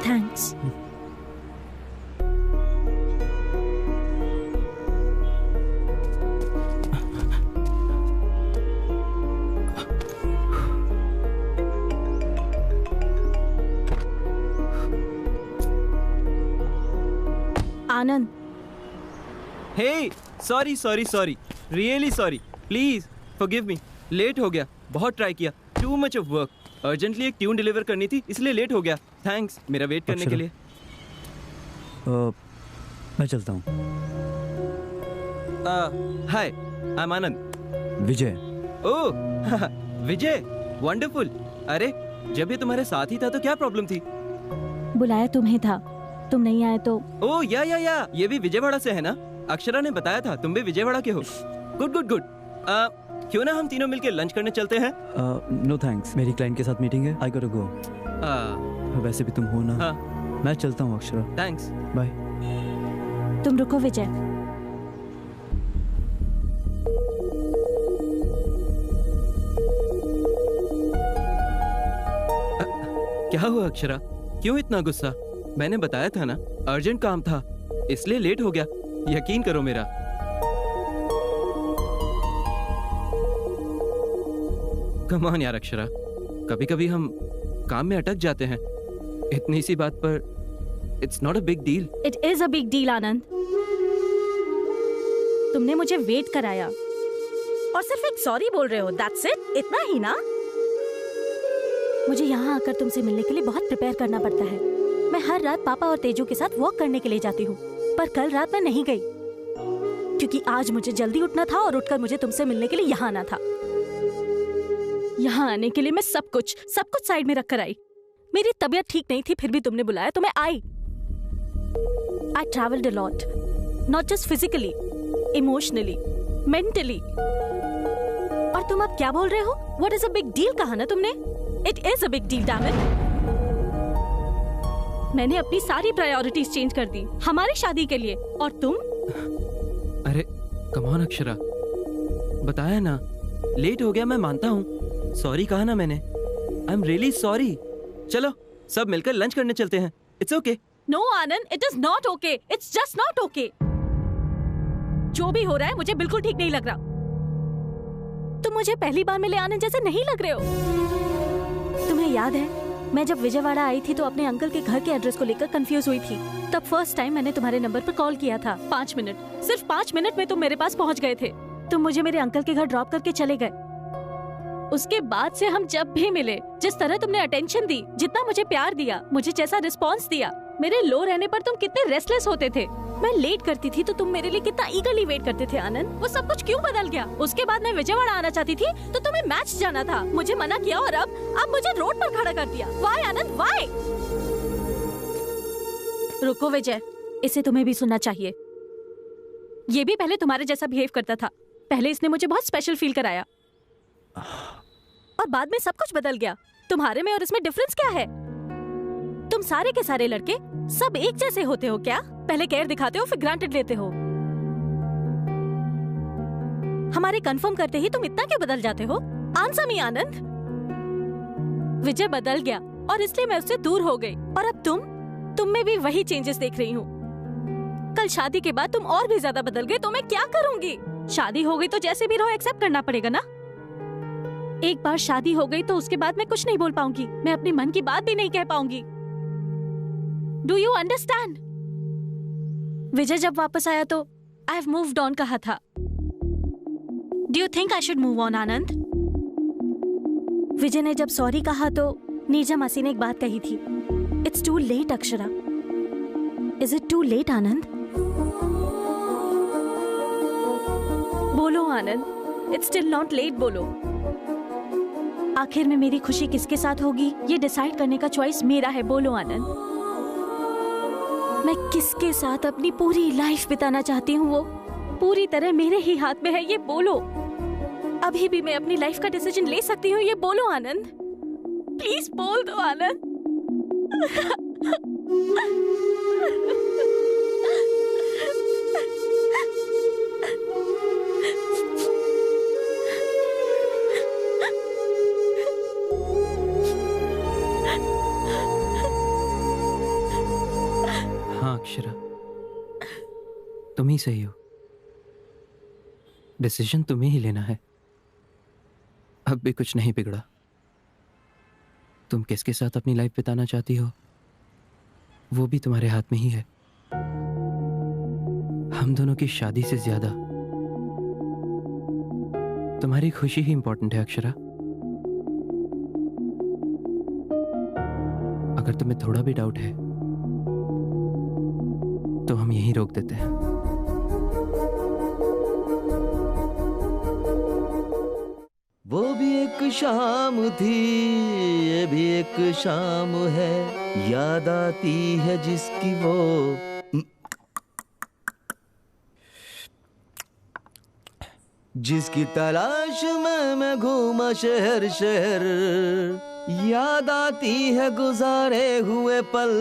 thanks. Anand, hey, sorry, really sorry, please forgive me. Late हो गया, बहुत ट्राई किया, too much of work. Urgently एक ट्यून डिलीवर करनी थी, इसलिए लेट हो गया। थैंक्स मेरा वेट करने के लिए। मैं चलता हूँ। Hi, I am Anand. Vijay. Oh Vijay, wonderful. अरे जब ये तुम्हारे साथ ही था तो क्या प्रॉब्लम थी? बुलाया तुम्हें था, तुम नहीं आए तो। ओह या ये भी विजयवाड़ा से है ना? अक्षरा ने बताया था तुम भी विजयवाड़ा के हो। गुड। क्यों ना हम तीनों मिलकर लंच करने चलते हैं? नो थैंक्स, मेरी क्लाइंट के साथ मीटिंग है, आई गॉट टू गो। वैसे भी तुम हो ना। हाँ। मैं चलता हूँ अक्षरा। Thanks, bye. तुम रुको विजय। क्या हुआ अक्षरा, क्यों इतना गुस्सा? मैंने बताया था ना, अर्जेंट काम था, इसलिए लेट हो गया। यकीन करो मेरा। कम ऑन यार अक्षरा, कभी कभी हम काम में अटक जाते हैं। इतनी सी बात पर it's not a big deal. It is a big deal Anand. तुमने मुझे वेट कराया और सिर्फ एक सॉरी बोल रहे हो, दैट्स इट? इतना ही ना? मुझे यहाँ आकर तुमसे मिलने के लिए बहुत प्रिपेयर करना पड़ता है। मैं हर रात पापा और तेजू के साथ वॉक करने के लिए जाती हूँ, पर कल रात मैं नहीं गई क्योंकि आज मुझे जल्दी उठना था और उठकर मुझे तुमसे मिलने के लिए यहाँ आना था। यहाँ आने के लिए मैं सब कुछ साइड में रखकर आई। मेरी तबीयत ठीक नहीं थी, फिर भी तुमने बुलाया तो मैं आई। I traveled a lot, not just physically, emotionally, mentally. और तुम अब क्या बोल रहे हो? What is a big deal कहा ना तुमने? It is a big deal, damn it. मैंने अपनी सारी प्रायोरिटीज चेंज कर दी हमारी शादी के लिए, और तुम? अरे कम ऑन अक्षरा, बताया ना, लेट हो गया, मैं मानता हूँ। सॉरी कहा ना मैंने। I am really sorry. चलो सब मिलकर लंच करने चलते हैं। It's okay. No Anand, it is not okay, it's just not okay. जो भी हो रहा है मुझे बिल्कुल ठीक नहीं लग रहा। तुम मुझे पहली बार मिले आनंद जैसे नहीं लग रहे हो। तुम्हें याद है मैं जब विजयवाड़ा आई थी तो अपने अंकल के घर के एड्रेस को लेकर कंफ्यूज हुई थी। तब फर्स्ट टाइम मैंने तुम्हारे नंबर पर कॉल किया था। 5 मिनट, सिर्फ 5 मिनट में तुम मेरे पास पहुंच गए थे। तुम मुझे मेरे अंकल के घर ड्रॉप करके चले गए। उसके बाद से हम जब भी मिले, जिस तरह तुमने अटेंशन दी, जितना मुझे प्यार दिया, मुझे जैसा रिस्पांस दिया, मेरे लो रहने पर तुम कितने रेस्टलेस होते थे। मैं लेट करती थी तो तुम मेरे लिए कितना ईगरली वेट करते थे आनंद। वो सब कुछ क्यों बदल गया? उसके बाद मैं विजयवाड़ा आना चाहती थी तो तुम्हें मैच जाना था, मुझे मना किया और अब मुझे रोड पर खड़ा कर दिया। वाई आनंद, वाई? रुको विजय, इसे तुम्हें भी सुनना चाहिए। ये भी पहले तुम्हारे जैसा बिहेव करता था, पहले इसने मुझे बहुत स्पेशल फील कराया और बाद में सब कुछ बदल गया। तुम्हारे में और इसमें डिफरेंस क्या है? तुम सारे के सारे लड़के सब एक जैसे होते हो क्या? पहले केयर दिखाते हो फिर ग्रांटेड लेते हो। हमारे कंफर्म करते ही तुम इतना क्यों बदल जाते हो? आंसर मी आनंद। विजय बदल गया और इसलिए मैं उससे दूर हो गई और अब तुम में भी वही चेंजेस देख रही हूँ। कल शादी के बाद तुम और भी ज्यादा बदल गए तो मैं क्या करूंगी? शादी हो गई तो जैसे भी रहो एक्सेप्ट करना पड़ेगा ना। एक बार शादी हो गई तो उसके बाद मैं कुछ नहीं बोल पाऊंगी, मैं अपने मन की बात भी नहीं कह पाऊंगी। Do you understand? विजय जब वापस आया तो आई हैव मूव्ड ऑन कहा था। Do you think I should move on Anand? Vijay ने जब सॉरी कहा तो नीरजा मासी ने एक बात कही थी, it's too late Akshara. Is it too late Anand? बोलो Anand, it's still not late बोलो। आखिर में मेरी खुशी किसके साथ होगी ये डिसाइड करने का चॉइस मेरा है। बोलो आनंद, मैं किसके साथ अपनी पूरी लाइफ बिताना चाहती हूँ वो पूरी तरह मेरे ही हाथ में है। ये बोलो, अभी भी मैं अपनी लाइफ का डिसीजन ले सकती हूँ। ये बोलो आनंद, प्लीज बोल दो आनंद। हाँ अक्षरा, तुम ही सही हो। डिसीजन तुम्हें ही लेना है। अब भी कुछ नहीं बिगड़ा। तुम किसके साथ अपनी लाइफ बिताना चाहती हो वो भी तुम्हारे हाथ में ही है। हम दोनों की शादी से ज्यादा तुम्हारी खुशी ही इंपॉर्टेंट है अक्षरा। अगर तुम्हें थोड़ा भी डाउट है तो हम यहीं रोक देते हैं। वो भी एक शाम थी, ये भी एक शाम है, याद आती है जिसकी वो। जिसकी तलाश में मैं घूमा शहर शहर, याद आती है गुजारे हुए पल।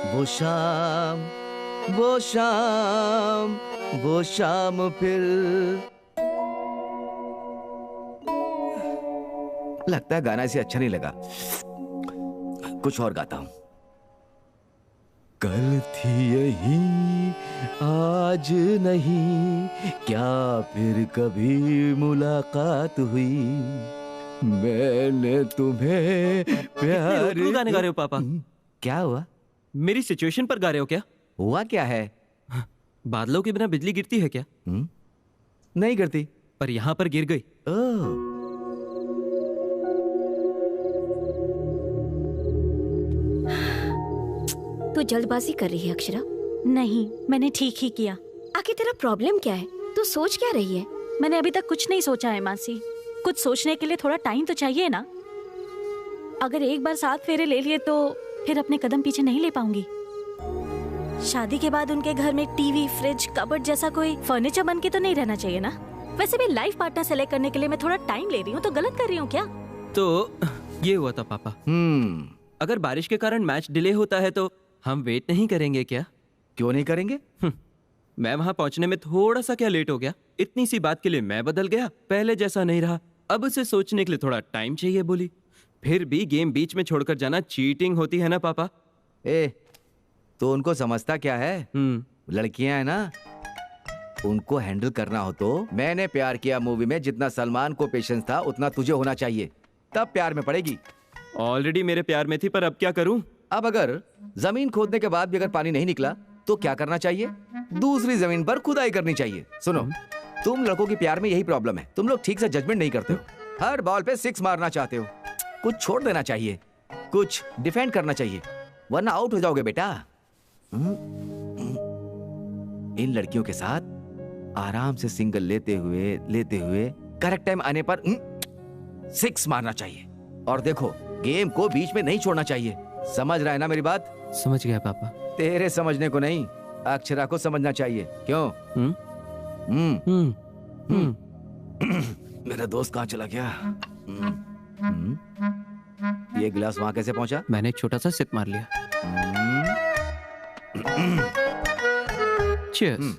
वो शाम, वो शाम, वो शाम फिर। लगता है गाना इसे अच्छा नहीं लगा, कुछ और गाता हूं। कल थी यही आज नहीं, क्या फिर कभी मुलाकात हुई, मैंने तुम्हें प्यार। क्यों गाने गा रहे हो पापा? क्या हुआ? मेरी सिचुएशन पर गा रहे हो क्या? हुआ क्या है? बादलों के बिना बिजली गिरती है क्या? नहीं गिरती, पर यहाँ पर गिर गई। तू जल्दबाजी कर रही है अक्षरा? नहीं, मैंने ठीक ही किया। आखिर तेरा प्रॉब्लम क्या है? तू सोच क्या रही है? मैंने अभी तक कुछ नहीं सोचा है मासी। कुछ सोचने के लिए थोड़ा टाइम तो चाहिए ना। अगर एक बार 7 फेरे ले लिए तो फिर अपने कदम पीछे नहीं ले पाऊंगी। शादी के बाद उनके घर में टीवी, फ्रिज, कबर्ड जैसा कोई फर्नीचर बन के तो नहीं रहना चाहिए ना। वैसे भी लाइफ पार्टनर सेलेक्ट करने के लिए मैं थोड़ा टाइम ले रही हूँ, तो गलत कर रही हूँ क्या? तो ये हुआ था पापा। अगर बारिश के कारण मैच डिले होता है तो हम वेट नहीं करेंगे क्या? क्यों नहीं करेंगे? मैं वहां पहुंचने में थोड़ा सा क्या लेट हो गया, इतनी सी बात के लिए मैं बदल गया, पहले जैसा नहीं रहा। अब उसे सोचने के लिए थोड़ा टाइम चाहिए बोली। फिर भी गेम बीच में छोड़कर जाना चीटिंग होती है ना पापा। तो उनको समझता क्या है? लड़कियां है ना, उनको हैंडल करना हो तो मैंने प्यार किया मूवी में जितना सलमान को पेशेंस था उतना तुझे होना चाहिए, तब प्यार में पड़ेगी। ऑलरेडी मेरे प्यार में थी, पर अब क्या करूं? अब अगर जमीन खोदने के बाद भी अगर पानी नहीं निकला तो क्या करना चाहिए? दूसरी जमीन पर खुदाई करनी चाहिए। सुनो, तुम लड़कों के प्यार में यही प्रॉब्लम है, तुम लोग ठीक से जजमेंट नहीं करते हो। हर बॉल पे 6 मारना चाहते हो। कुछ छोड़ देना चाहिए, कुछ डिफेंड करना चाहिए, वरना आउट हो जाओगे बेटा। इन लड़कियों के साथ आराम से सिंगल लेते हुए करेक्ट टाइम आने पर 6 मारना चाहिए। और देखो, गेम को बीच में नहीं छोड़ना चाहिए। समझ रहा है ना मेरी बात? समझ गया पापा। तेरे समझने को नहीं, अक्षरा को समझना चाहिए। क्यों? मेरा दोस्त कहाँ चला गया? ये गिलास वहां कैसे पहुंचा? मैंने एक छोटा सा सिप मार लिया। Cheers.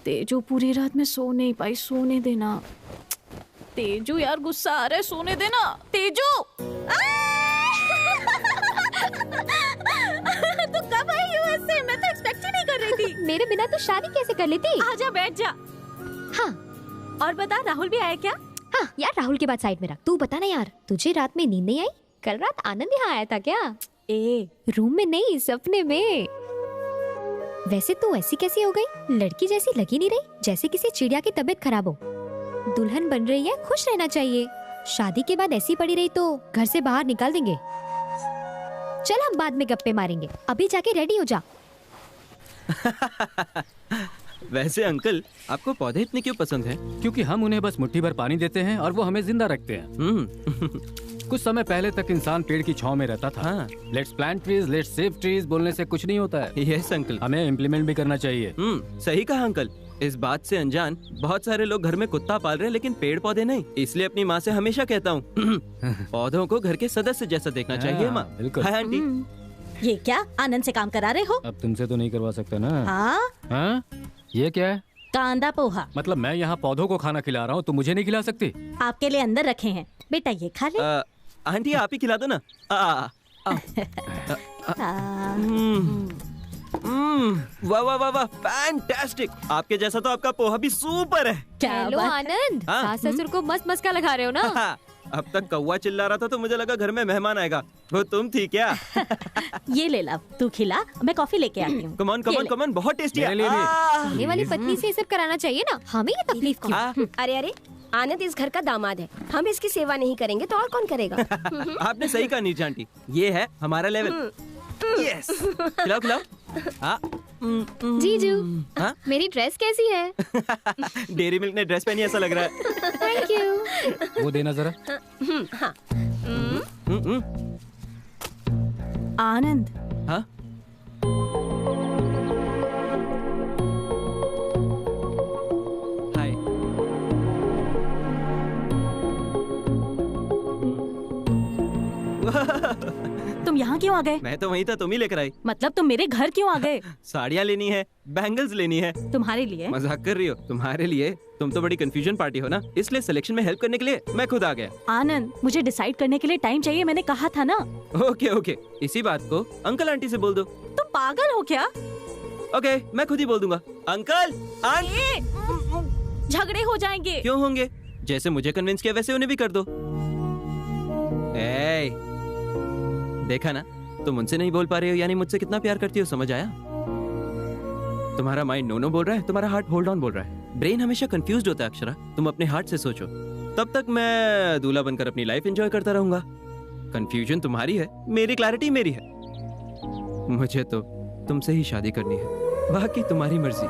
तेजू पूरी रात में सो नहीं पाई, सोने देना। तेजू यार गुस्सा आ रहा है, सोने देना। तेजू तू कब आई यूएस से? मैं तो एक्सपेक्ट ही नहीं कर रही थी। मेरे बिना तो शादी कैसे कर लेती? आजा बैठ जा। हाँ और बता, राहुल भी आया क्या? हाँ यार, राहुल की बात साइड में रख। तू बता ना यार, तुझे रात में नींद नहीं आई? कल रात आनंद यहाँ आया था क्या? रूम में नहीं, सपने में। वैसे तू ऐसी कैसी हो गई? लड़की जैसी लगी नहीं रही, जैसे किसी चिड़िया की तबीयत खराब हो। दुल्हन बन रही है, खुश रहना चाहिए। शादी के बाद ऐसी पड़ी रही तो घर से बाहर निकाल देंगे। चल हम बाद में गप्पे मारेंगे, अभी जाके रेडी हो जा। वैसे अंकल, आपको पौधे इतने क्यों पसंद हैं? क्योंकि हम उन्हें बस मुट्ठी भर पानी देते हैं और वो हमें जिंदा रखते हैं। कुछ समय पहले तक इंसान पेड़ की छांव में रहता था। Let's plant trees, let's save trees बोलने से कुछ नहीं होता है। यस अंकल, हमें इम्प्लीमेंट भी करना चाहिए। सही कहा अंकल। इस बात से अनजान बहुत सारे लोग घर में कुत्ता पाल रहे हैं, लेकिन पेड़ पौधे नहीं। इसलिए अपनी माँ से हमेशा कहता हूँ पौधों को घर के सदस्य जैसा देखना चाहिए। माँ बिल्कुल। Hi aunty. ये क्या आनंद से काम करा रहे हो? अब तुमसे तो नहीं करवा सकते ना। हाँ? ये क्या है? कांदा पोहा। मतलब मैं यहाँ पौधों को खाना खिला रहा हूँ, तो मुझे नहीं खिला सकती? आपके लिए अंदर रखे हैं, बेटा ये खा ले। आंटी आप ही खिला दो ना। वाह वाह वाह वाह, फैंटास्टिक। आपके जैसा तो आपका पोहा भी सुपर है। हेलो आनंद, सास ससुर को मस्त मस्का लगा रहे हो ना? अब तक कौवा चिल्ला रहा था तो मुझे लगा घर में मेहमान आएगा। वो तुम थी क्या? ये ले ला, तू खिला, मैं कॉफी लेके आती हूँ। Come on come on come on, बहुत टेस्टी है। सामने वाली पत्नी से ये सब कराना चाहिए ना, हमें ये तकलीफ क्यों? अरे अरे, आनंद इस घर का दामाद है, हम इसकी सेवा नहीं करेंगे तो और कौन करेगा? आपने सही कहा नीचा आंटी, ये है हमारा लेवल। यस, खिलाओ खिलाओ। जीजू, मेरी ड्रेस कैसी है? डेयरी मिल्क ने ड्रेस पहनी ऐसा लग रहा है। Thank you. वो देना जरा। आनंद। हाँ? हाय। तुम यहाँ क्यों आ गए? मैं तो वहीं था, तुम ही लेकर आई। मतलब तुम मेरे घर क्यों आ गए? साड़ियाँ लेनी है, बैंगल्स लेनी है। तुम्हारे लिए? मजाक कर रही हो? तुम्हारे लिए? तुम तो बड़ी कंफ्यूजन पार्टी हो ना, इसलिए सिलेक्शन में हेल्प करने के लिए मैं खुद आ गया। आनंद, मुझे डिसाइड करने के लिए टाइम चाहिए, मैंने कहा था ना। ओके ओके, इसी बात को अंकल आंटी से बोल दो। तुम पागल हो क्या? ओके, मैं खुद ही बोल दूंगा। Uncle aunty. झगड़े हो जाएंगे। क्यों होंगे? जैसे मुझे कन्विंस किया वैसे उन्हें भी कर दो। देखा ना, तुम उनसे नहीं बोल पा रहे हो, यानी मुझसे कितना प्यार करती हो, समझ आया? तुम्हारा माइंड नो नो बोल रहा है, तुम्हारा हार्ट होल्ड ऑन बोल रहा है। ब्रेन हमेशा कंफ्यूज्ड होता है अक्षरा, तुम अपने हार्ट से सोचो। तब तक मैं दूल्हा बनकर अपनी लाइफ एंजॉय करता रहूंगा। कंफ्यूजन तुम्हारी है, मेरी क्लैरिटी मेरी है। मुझे तो तुमसे ही शादी करनी है, बाकी तुम्हारी मर्जी।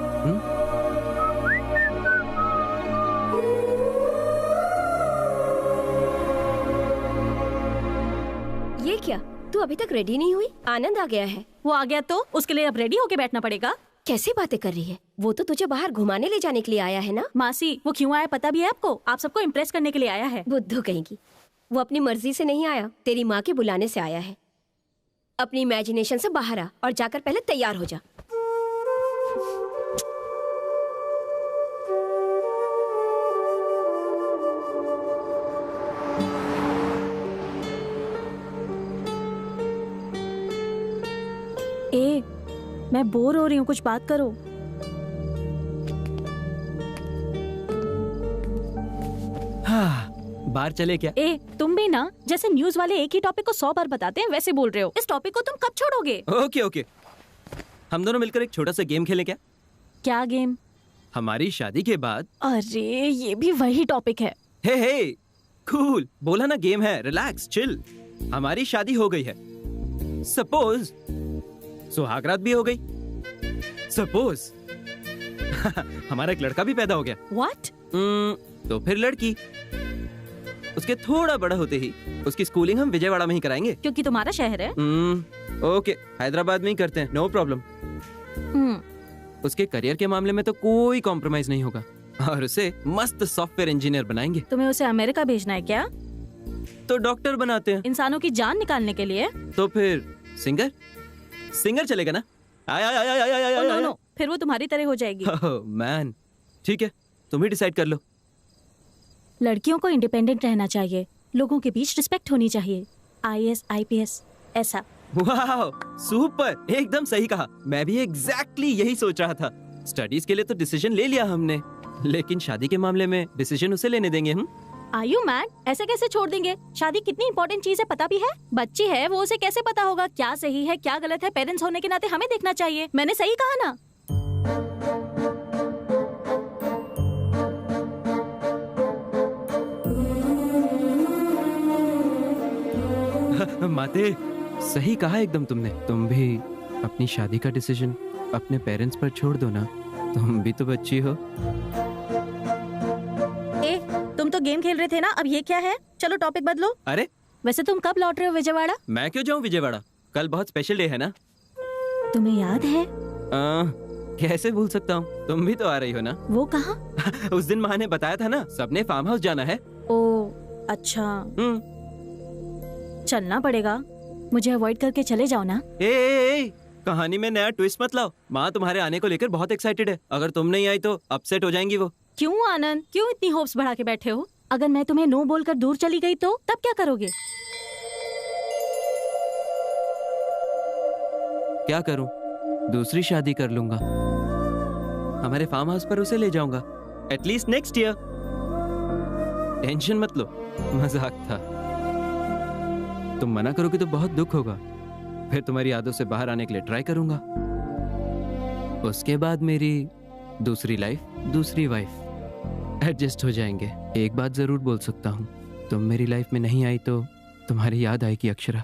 ये क्या, तू अभी तक रेडी नहीं हुई? आनंद आ गया है। वो आ गया तो उसके लिए अब रेडी होके बैठना पड़ेगा। कैसे बातें कर रही है? वो तो तुझे बाहर घुमाने ले जाने के लिए आया है ना? मासी, वो क्यों आया पता भी है आपको? आप सबको इम्प्रेस करने के लिए आया है। बुद्धू कहेगी। वो अपनी मर्जी से नहीं आया, तेरी माँ के बुलाने से आया है। अपनी इमेजिनेशन से बाहर आ और जाकर पहले तैयार हो जा। मैं बोर हो रही हूँ, कुछ बात करो। बाहर चले क्या? तुम भी ना, जैसे न्यूज वाले एक ही टॉपिक को 100 बार बताते हैं वैसे बोल रहे हो। इस टॉपिक को तुम कब छोड़ोगे? ओके ओके, हम दोनों मिलकर एक छोटा सा गेम खेलें क्या? क्या गेम? हमारी शादी के बाद। अरे ये भी वही टॉपिक है। हे कूल, बोला ना गेम है, रिलैक्स चिल। हमारी शादी हो गई है, सपोज सुहागरात भी हो गई, सपोज हमारा एक लड़का भी पैदा हो गया। What? तो फिर लड़की, उसके थोड़ा बड़ा होते ही उसकी स्कूलिंग हम विजयवाड़ा में ही कराएंगे। क्योंकि तुम्हारा शहर है। ओके, हैदराबाद में ही करते हैं, नो प्रॉब्लम। उसके करियर के मामले में तो कोई कॉम्प्रोमाइज नहीं होगा और उसे मस्त सॉफ्टवेयर इंजीनियर बनाएंगे। तुम्हें उसे अमेरिका भेजना है क्या? तो डॉक्टर बनाते हैं। इंसानों की जान निकालने के लिए? तो फिर सिंगर चलेगा ना? नो नो, फिर वो तुम्हारी तरह हो जाएगी। मैन, ठीक है, तुम ही डिसाइड कर लो। लड़कियों को इंडिपेंडेंट रहना चाहिए, लोगों के बीच रिस्पेक्ट होनी चाहिए। IAS, IPS ऐसा। वाह, सुपर, एकदम सही कहा। मैं भी एग्जैक्टली यही सोच रहा था। स्टडीज के लिए तो डिसीजन ले लिया हमने, लेकिन शादी के मामले में डिसीजन उसे लेने देंगे हम। Are you mad? ऐसे कैसे छोड़ देंगे? शादी कितनी इंपॉर्टेंट चीज है पता भी है? बच्ची है वो, उसे कैसे पता होगा क्या सही है क्या गलत है? पेरेंट्स होने के नाते हमें देखना चाहिए। मैंने सही कहा ना? माते, सही कहा एकदम तुमने। तुम भी अपनी शादी का डिसीजन अपने पेरेंट्स पर छोड़ दो ना, तुम भी तो बच्ची हो। तुम तो गेम खेल रहे थे ना, अब ये क्या है? चलो टॉपिक बदलो। अरे वैसे तुम कब लौट रहे हो विजयवाड़ा? मैं क्यों जाऊं विजयवाड़ा, कल बहुत स्पेशल डे है ना। तुम्हें याद है? कैसे भूल सकता हूँ, तुम भी तो आ रही हो ना। वो कहाँ? उस दिन माँ ने बताया था ना, सबने फार्म हाउस जाना है। ओ अच्छा, चलना पड़ेगा। मुझे अवॉइड करके चले जाओ ना। ए, कहानी में नया ट्विस्ट मत लाओ। माँ तुम्हारे आने को लेकर बहुत एक्साइटेड है, अगर तुम नहीं आई तो अपसेट हो जाएंगी वो। क्यों आनंद, क्यों इतनी होप्स बढ़ा के बैठे हो? अगर मैं तुम्हें नो बोलकर दूर चली गई तो तब क्या करोगे? क्या करूं? दूसरी शादी कर लूंगा। हमारे फार्म हाउस पर उसे ले जाऊंगा, एटलीस्ट नेक्स्ट ईयर। टेंशन मत लो, मजाक था। तुम मना करोगे तो बहुत दुख होगा, फिर तुम्हारी यादों से बाहर आने के लिए ट्राई करूंगा। उसके बाद मेरी दूसरी लाइफ, दूसरी वाइफ, एडजस्ट हो जाएंगे। एक बात जरूर बोल सकता हूँ, तुम मेरी लाइफ में नहीं आई तो तुम्हारी याद आएगी अक्षरा।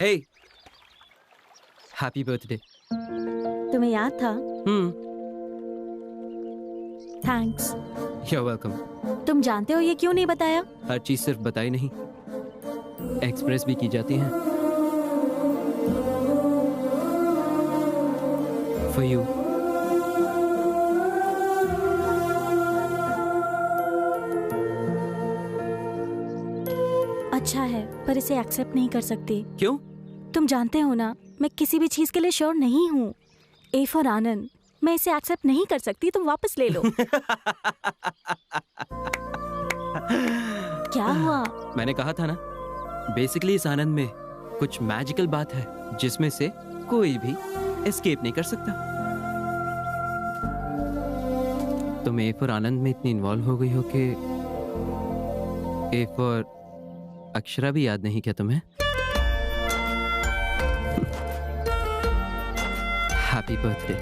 Hey, happy birthday. तुम्हें याद था? थैंक्स। You're welcome. तुम जानते हो ये क्यों नहीं बताया? हर चीज सिर्फ बताई नहीं, एक्सप्रेस भी की जाती है। For you. अच्छा है, पर इसे एक्सेप्ट नहीं कर सकती। क्यों? तुम जानते हो ना, मैं किसी भी चीज के लिए श्योर नहीं हूँ। ए फॉर आनंद, मैं इसे एक्सेप्ट नहीं कर सकती, तुम वापस ले लो। क्या हुआ? मैंने कहा था ना, बेसिकली इस आनंद में कुछ मैजिकल बात है जिसमें से कोई भी एस्केप नहीं कर सकता। तुम ए फॉर आनंद में इतनी इन्वॉल्व हो गई हो कि ए फॉर अक्षरा भी याद नहीं क्या तुम्हें? Happy birthday.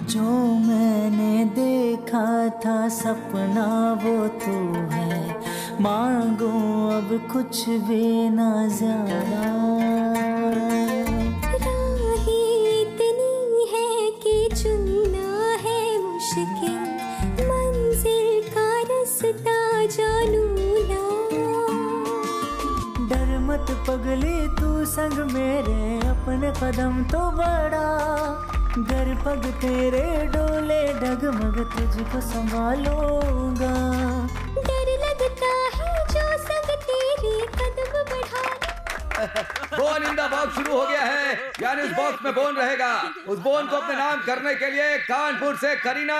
जो मैंने देखा था सपना वो तू है, मांगो अब कुछ भी ना ज्यादा। चुनना है मुश्किल, मंजिल का रास्ता जानू ना। डर मत पगली तू संग मेरे, अपने कदम तो बढ़ा। घर पग तेरे डोले डगमग, तुझको संभालूंगा। डर लगता है जो संग तेरे कदम बढ़ा। बोन इन द बॉक्स शुरू हो गया है, यानी उस बॉक्स में बोन रहेगा। उस बोन को अपने नाम करने के लिए कानपुर से करीना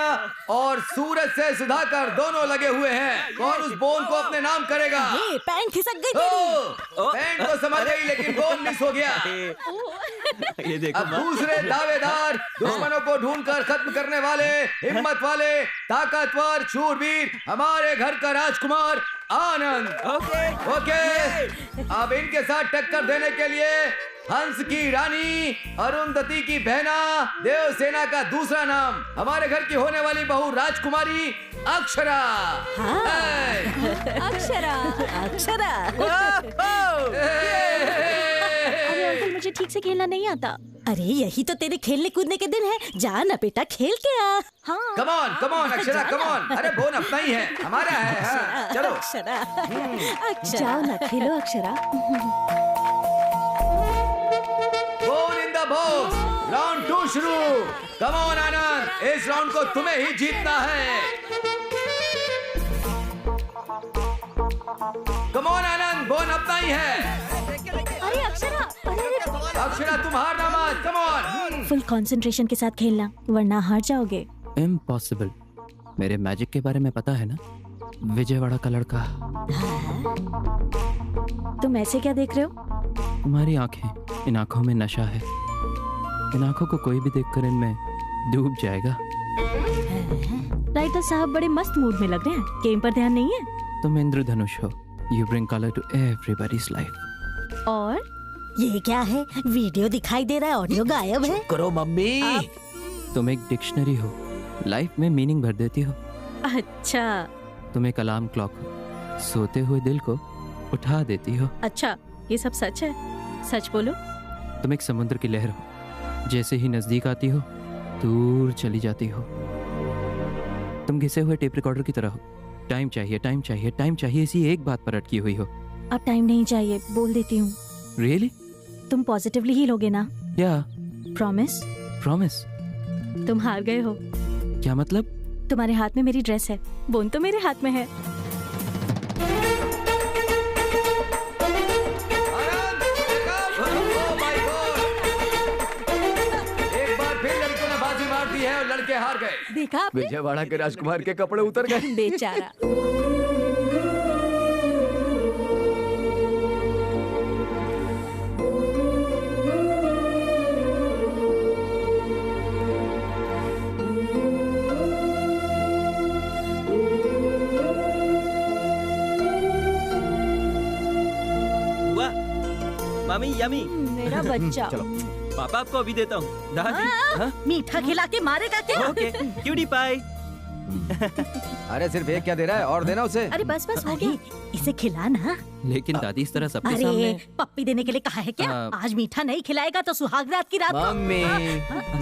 और सूरज से सुधाकर दोनों लगे हुए हैं। कौन उस बोन को अपने नाम करेगा? पैंट खिसक गई तेरी। पैंट तो समझ गई, लेकिन बोन मिस हो गया। ये देखो अब दूसरे दावेदार, दुश्मनों को ढूंढकर खत्म करने वाले, हिम्मत वाले, ताकतवर, शूरवीर, हमारे घर का राजकुमार आनंद। ओके। अब इनके साथ टक्कर देने के लिए हंस की रानी, अरुंधति की बहना, देवसेना का दूसरा नाम, हमारे घर की होने वाली बहू राजकुमारी अक्षरा। अक्षरा। अक्षरा। अरे अंकल, मुझे ठीक से खेलना नहीं आता। अरे यही तो तेरे खेलने कूदने के दिन है, जा ना बेटा खेल के आ। हाँ। Come on Akshara, come on. अरे बोन अपना ही है, हमारा है। हाँ, चलो अक्षरा। जाओ ना, खेलो Akshara. Bone in the box, round 2 शुरू। कम ऑन आनंद, इस राउंड को तुम्हें ही जीतना है। कम ऑन आनंद, बोन अपना ही है। अरे अक्षरा, अक्षरा तुम हारना मत, कम ऑन। फुल कंसंट्रेशन के साथ खेलना, वरना हार जाओगे। इम्पॉसिबल। मेरे मैजिक के बारे में पता है ना, विजयवाड़ा का लड़का। तुम ऐसे क्या देख रहे हो? तुम्हारी आंखें, इन आंखों में नशा है। इन आंखों को कोई भी देखकर इनमें डूब जाएगा। राइटर साहब बड़े मस्त मूड में लग रहे हैं, गेम पर ध्यान नहीं है। तुम इंद्रधनुष हो, you bring colour to everybody's life. और ये क्या है? वीडियो दिखाई दे रहा है, ऑडियो गायब है। करो मम्मी। तुम एक डिक्शनरी हो, लाइफ में मीनिंग भर देती हो। अच्छा। तुम एक अलार्म क्लॉक हो, सोते हुए दिल को उठा देती हो। अच्छा, ये सब सच है? सच बोलो। तुम एक समुद्र की लहर हो, जैसे ही नजदीक आती हो दूर चली जाती हो। तुम घिसे हुए टेप रिकॉर्डर की तरह हो, टाइम चाहिए, टाइम चाहिए, टाइम चाहिए, इसी एक बात पर अटकी हुई हो। अब टाइम नहीं चाहिए, बोल देती हूँ। रियली? तुम पॉजिटिवली ही लोगे ना? या प्रॉमिस? प्रॉमिस। तुम हार गए हो। क्या मतलब? तुम्हारे हाथ में मेरी ड्रेस है, बोन तो मेरे हाथ में है। एक बार फिर लड़कों ने बाजी मार दी है और लड़के हार गए। देखा आपने? विजयवाड़ा के राजकुमार के कपड़े उतर गए। बेचारा। मामी यमी। मेरा बच्चा। चलो पापा आपको अभी देता हूँ। दादी मीठा खिला के मारेगा क्या? Okay, cutie pie. अरे सिर्फ एक क्या दे रहा है, और देना उसे। अरे बस बस हो गया, इसे खिला ना। लेकिन दादी इस तरह सबके अरे सामने। पप्पी देने के लिए कहा है क्या? आज मीठा नहीं खिलाएगा तो सुहाग रात की रात को। मम्मी।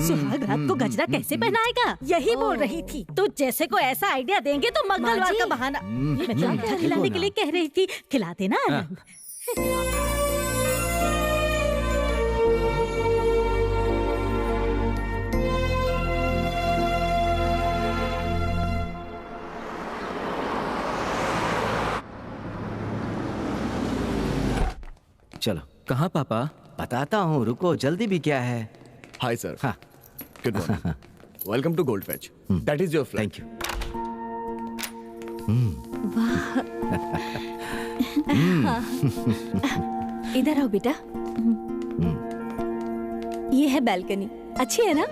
सुहाग रात को गजरा कैसे पहनाएगा? यही बोल रही थी। तो जैसे को ऐसा आइडिया देंगे तो मंगलवार का बहाना। मैं तो मीठा खिलाने के लिए कह रही थी, खिलाते ना आनंद। चलो। कहाँ पापा? बताता हूँ, रुको, जल्दी भी क्या है। Hi sir. हाँ। Good morning. Welcome to gold fetch. That is your flight. Thank you. इधर आओ बेटा। ये है बैल्कनी, अच्छी है ना?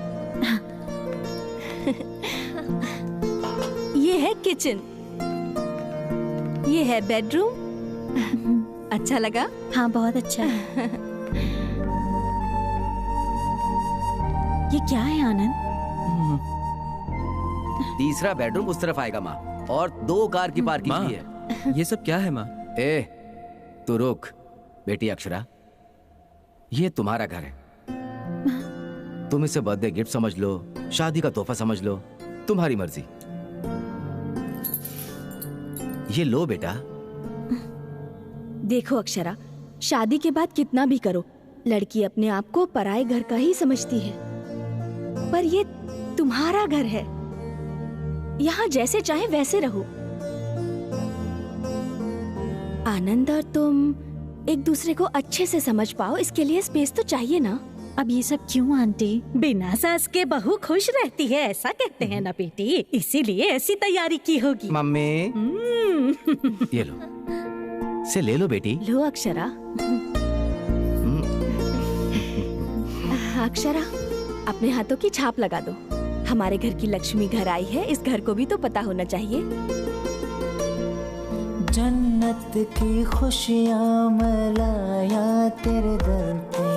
ये है किचन, ये है बेडरूम। अच्छा लगा? हाँ बहुत अच्छा है। ये क्या है आनंद? तीसरा बेडरूम उस तरफ आएगा माँ, और 2 कार की पार्किंग भी है। ये सब क्या है माँ? ए, तू रुक। बेटी अक्षरा, ये तुम्हारा घर है। तुम इसे बर्थडे गिफ्ट समझ लो, शादी का तोहफा समझ लो, तुम्हारी मर्जी। ये लो बेटा। देखो अक्षरा, शादी के बाद कितना भी करो, लड़की अपने आप को पराये घर का ही समझती है, पर ये तुम्हारा घर है, यहाँ जैसे चाहे वैसे रहो। आनंद और तुम एक दूसरे को अच्छे से समझ पाओ, इसके लिए स्पेस तो चाहिए ना। अब ये सब क्यों आंटी? बिना सास के बहू खुश रहती है, ऐसा कहते हैं ना बेटी, इसीलिए ऐसी तैयारी की होगी। मम्मी ये लो, से ले लो बेटी। लो अक्षरा। अक्षरा, अपने हाथों की छाप लगा दो। हमारे घर की लक्ष्मी घर आई है, इस घर को भी तो पता होना चाहिए। जन्नत की खुशियाँ मैं लाया तेरे दर पे,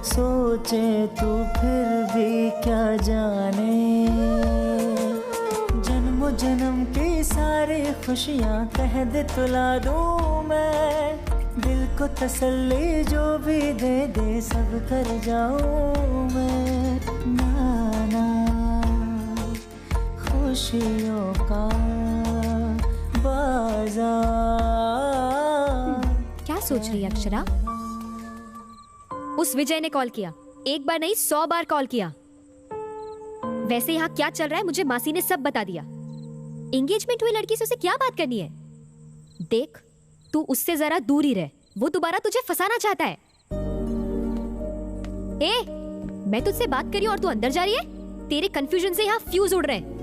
सोचे तू फिर भी क्या जाने। जन्म जन्म की सारी खुशियाँ कह दे तुला दूँ मैं, दिल को तसल्ली जो भी दे दे सब कर जाऊँ मैं। नाना खुशियों का बाजार। क्या सोच रही है अक्षरा? उस विजय ने कॉल किया, एक बार नहीं 100 बार कॉल किया। वैसे यहाँ क्या चल रहा है मुझे मासी ने सब बता दिया। एंगेजमेंट हुई लड़की से उसे क्या बात करनी है? देख, तू उससे जरा दूर ही रह, वो दोबारा तुझे फंसाना चाहता है। मैं तुझसे बात कर रही हूँ और तू अंदर जा रही है। तेरे कंफ्यूजन से यहाँ फ्यूज उड़ रहे हैं।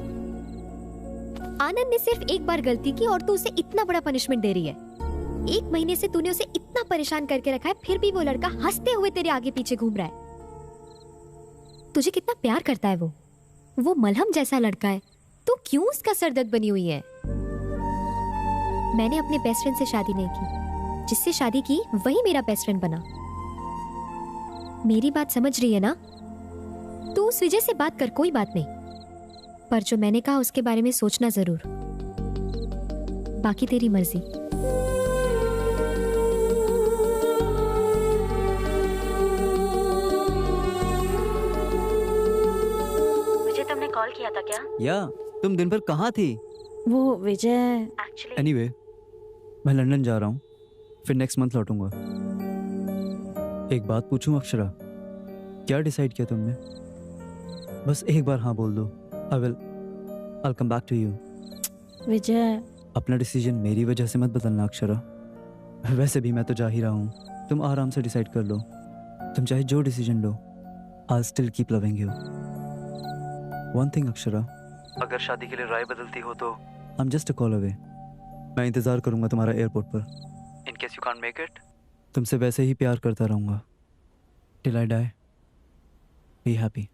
आनंद ने सिर्फ एक बार गलती की और तू उसे इतना बड़ा पनिशमेंट दे रही है। 1 महीने से तूने उसे इतना परेशान करके रखा है, फिर भी वो लड़का हंसते हुए तेरे आगे पीछे घूम रहा है। तुझे कितना प्यार करता है वो मलहम जैसा लड़का है। तू क्यों उसका सरदर्द बनी हुई है? मैंने अपने बेस्ट फ्रेंड से शादी नहीं की, जिससे शादी की वही मेरा बेस्ट फ्रेंड बना। मेरी बात समझ रही है ना? तू उस विजय से बात कर, कोई बात नहीं, पर जो मैंने कहा उसके बारे में सोचना जरूर। बाकी तेरी मर्जी। मुझे तुमने कॉल किया था क्या? या तुम दिन भर कहाँ थी? वो विजय एनीवे, मैं लंदन जा रहा हूँ, फिर नेक्स्ट मंथ लौटूंगा। एक बात पूछूं अक्षरा, क्या डिसाइड किया तुमने? बस एक बार हाँ बोल दो। I'll come back to you. विजय, अपना डिसीजन मेरी वजह से मत बदलना अक्षरा। वैसे भी मैं तो जा ही रहा हूँ, तुम आराम से डिसाइड कर लो। तुम चाहे जो decision low, I'll still keep loving you. One thing Akshara, अगर शादी के लिए राय बदलती हो तो I'm just a call away. मैं इंतजार करूंगा तुम्हारा एयरपोर्ट पर। In case you can't make it, तुमसे वैसे ही प्यार करता रहूंगा। Till I die. Be happy.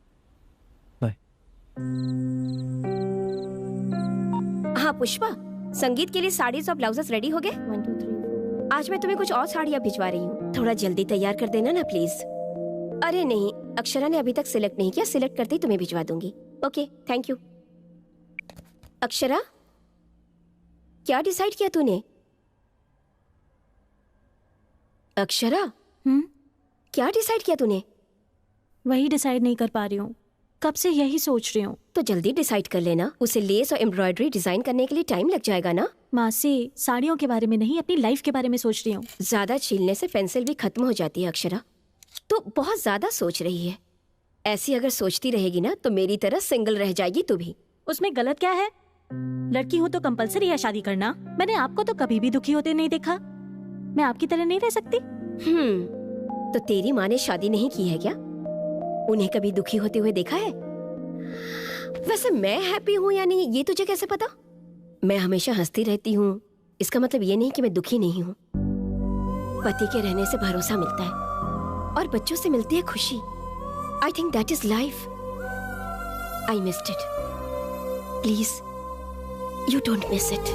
हाँ पुष्पा, संगीत के लिए साड़ीज और ब्लाउजेस रेडी हो गए? 1 2 3 आज मैं तुम्हें कुछ और साड़ियाँ भिजवा रही हूँ, थोड़ा जल्दी तैयार कर देना ना प्लीज। अरे नहीं, अक्षरा ने अभी तक सिलेक्ट नहीं किया, सिलेक्ट करते ही तुम्हें भिजवा दूंगी। Okay, thank you. अक्षरा, क्या डिसाइड किया तूने? अक्षरा, क्या डिसाइड किया तूने? वही डिसाइड नहीं कर पा रही हूँ, कब से यही सोच रही हूँ। तो जल्दी डिसाइड कर लेना, उसे लेस और एम्ब्रॉयडरी डिजाइन करने के लिए टाइम लग जाएगा ना। मासी, साड़ियों के बारे में नहीं, अपनी लाइफ के बारे में सोच रही हूँ। ज्यादा छीलने से पेंसिल भी खत्म हो जाती है अक्षरा, तो बहुत ज्यादा सोच रही है। ऐसी अगर सोचती रहेगी ना तो मेरी तरह सिंगल रह जाएगी तू भी। उसमें गलत क्या है? लड़की हूँ तो कंपलसरी है शादी करना। मैंने आपको तो कभी भी दुखी होते नहीं देखा। मैं आपकी तरह नहीं रह सकती। तो तेरी माँ ने शादी नहीं की है क्या? उन्हें कभी दुखी होते हुए देखा है? वैसे मैं हैप्पी हूँ या नहीं ये तुझे कैसे पता? मैं हमेशा हंसती रहती हूँ, इसका मतलब ये नहीं कि मैं दुखी नहीं हूँ। पति के रहने से भरोसा मिलता है और बच्चों से मिलती है खुशी। I think that is life. I missed it. Please you don't miss it.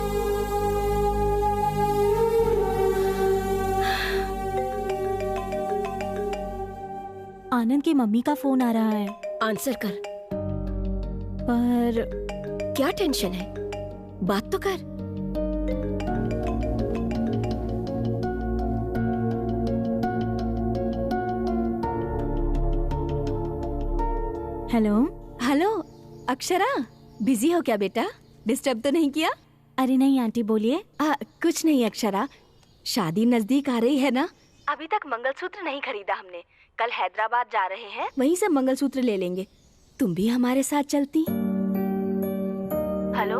Anand की मम्मी का फोन आ रहा है। आंसर कर। पर क्या टेंशन है? बात तो कर। हेलो। हेलो अक्षरा, बिजी हो क्या बेटा? डिस्टर्ब तो नहीं किया? अरे नहीं आंटी, बोलिए। कुछ नहीं अक्षरा, शादी नजदीक आ रही है ना। अभी तक मंगलसूत्र नहीं खरीदा हमने, कल हैदराबाद जा रहे हैं, वहीं से मंगलसूत्र ले लेंगे। तुम भी हमारे साथ चलती? हेलो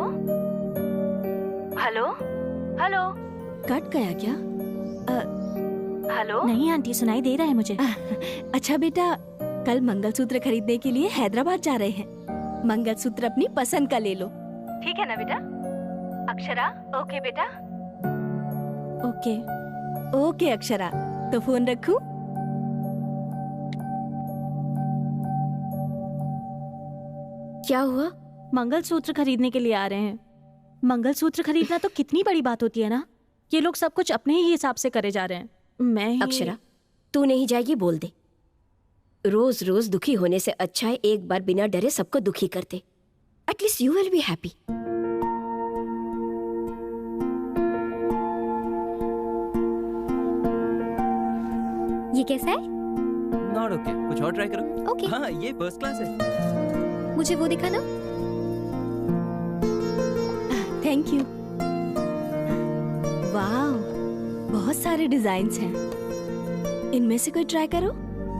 हेलो हेलो, कट गया क्या? हेलो? नहीं आंटी, सुनाई दे रहा है मुझे। अच्छा बेटा, कल मंगलसूत्र खरीदने के लिए हैदराबाद जा रहे हैं। मंगलसूत्र अपनी पसंद का ले लो, ठीक है ना बेटा? अक्षरा, ओके बेटा? ओके ओके अक्षरा, तो फोन रखूं? क्या हुआ? मंगलसूत्र खरीदने के लिए आ रहे हैं। मंगलसूत्र खरीदना तो कितनी बड़ी बात होती है ना। ये लोग सब कुछ अपने ही हिसाब से करे जा रहे हैं। मैं ही... अक्षरा, तू नहीं जाएगी बोल दे। रोज रोज दुखी होने से अच्छा है एक बार बिना डरे सबको दुखी कर दे। At least you will be happy. ये कैसा है? नॉट ओके, कुछ और ट्राई करो। ओके। हाँ, ये फर्स्ट क्लास है। मुझे वो दिखाना। Thank you. वाह, बहुत सारे डिजाइन्स हैं, इनमें से कोई ट्राई करो,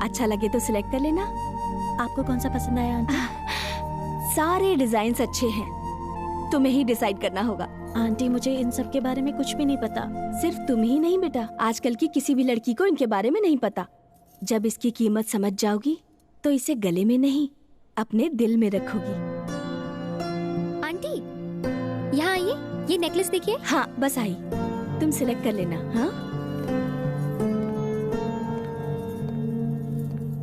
अच्छा लगे तो सिलेक्ट कर लेना। आपको कौन सा पसंद आया आंटी? सारे डिजाइन्स अच्छे हैं, तुम्हें ही डिसाइड करना होगा। आंटी, मुझे इन सब के बारे में कुछ भी नहीं पता। सिर्फ तुम ही नहीं बेटा, आजकल की किसी भी लड़की को इनके बारे में नहीं पता। जब इसकी कीमत समझ जाओगी तो इसे गले में नहीं अपने दिल में रखोगी। आंटी, यहाँ आइए, ये नेकलेस देखिए। हाँ बस आई, तुम सिलेक्ट कर लेना। हाँ,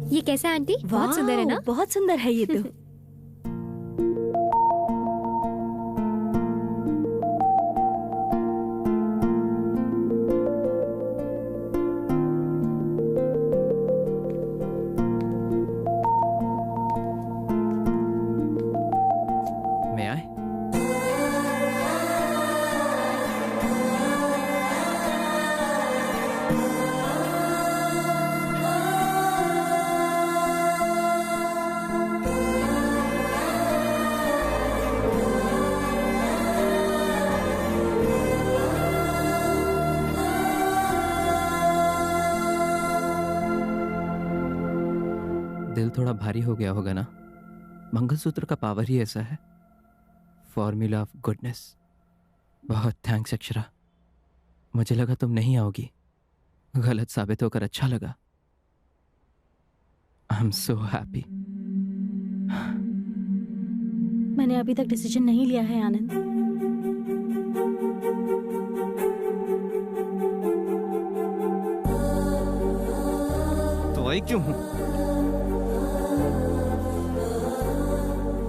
ये कैसा है आंटी? बहुत सुंदर है ना? बहुत सुंदर है ये तो। मैं आए? दिल थोड़ा भारी हो गया होगा ना। मंगलसूत्र का पावर ही ऐसा है, फॉर्मूला ऑफ गुडनेस। बहुत थैंक्स अक्षरा, मुझे लगा तुम नहीं आओगी, गलत साबित होकर अच्छा लगा। I am so happy. मैंने अभी तक डिसीजन नहीं लिया है आनंद। तो आई क्यों हूं?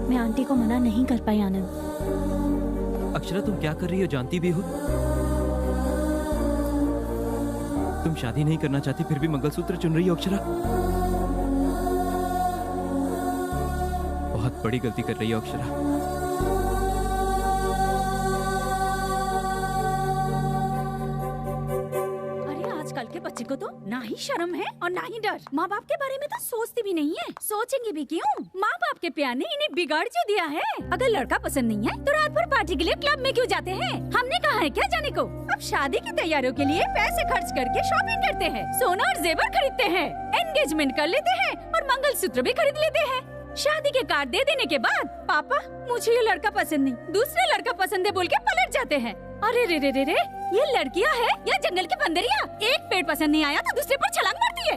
मैं आंटी को मना नहीं कर पाई आनंद। अक्षरा, तुम क्या कर रही हो जानती भी हो? तुम शादी नहीं करना चाहती फिर भी मंगलसूत्र चुन रही हो अक्षरा। बहुत बड़ी गलती कर रही हो अक्षरा। आजकल के बच्चे को तो ना ही शर्म है और ना ही डर। माँ बाप के बारे में तो सोचती भी नहीं है। सोचेंगे भी क्यों? माँ बाप के प्यार ने इन्हें बिगाड़ जो दिया है। अगर लड़का पसंद नहीं है तो रात भर पार्टी के लिए क्लब में क्यों जाते हैं? हमने कहा है क्या जाने को? अब शादी की तैयारियों के लिए पैसे खर्च करके शॉपिंग करते हैं, सोना और जेवर खरीदते हैं, एंगेजमेंट कर लेते हैं और मंगलसूत्र भी खरीद लेते हैं। शादी के कार्ड दे देने के बाद पापा मुझे ये लड़का पसंद नहीं, दूसरा लड़का पसंद है बोल के पलट जाते हैं। अरे रे रे रे रे, ये लड़कियां है या जंगल की बंदरिया? एक पेड़ पसंद नहीं आया तो दूसरे पर छलांग मारती है।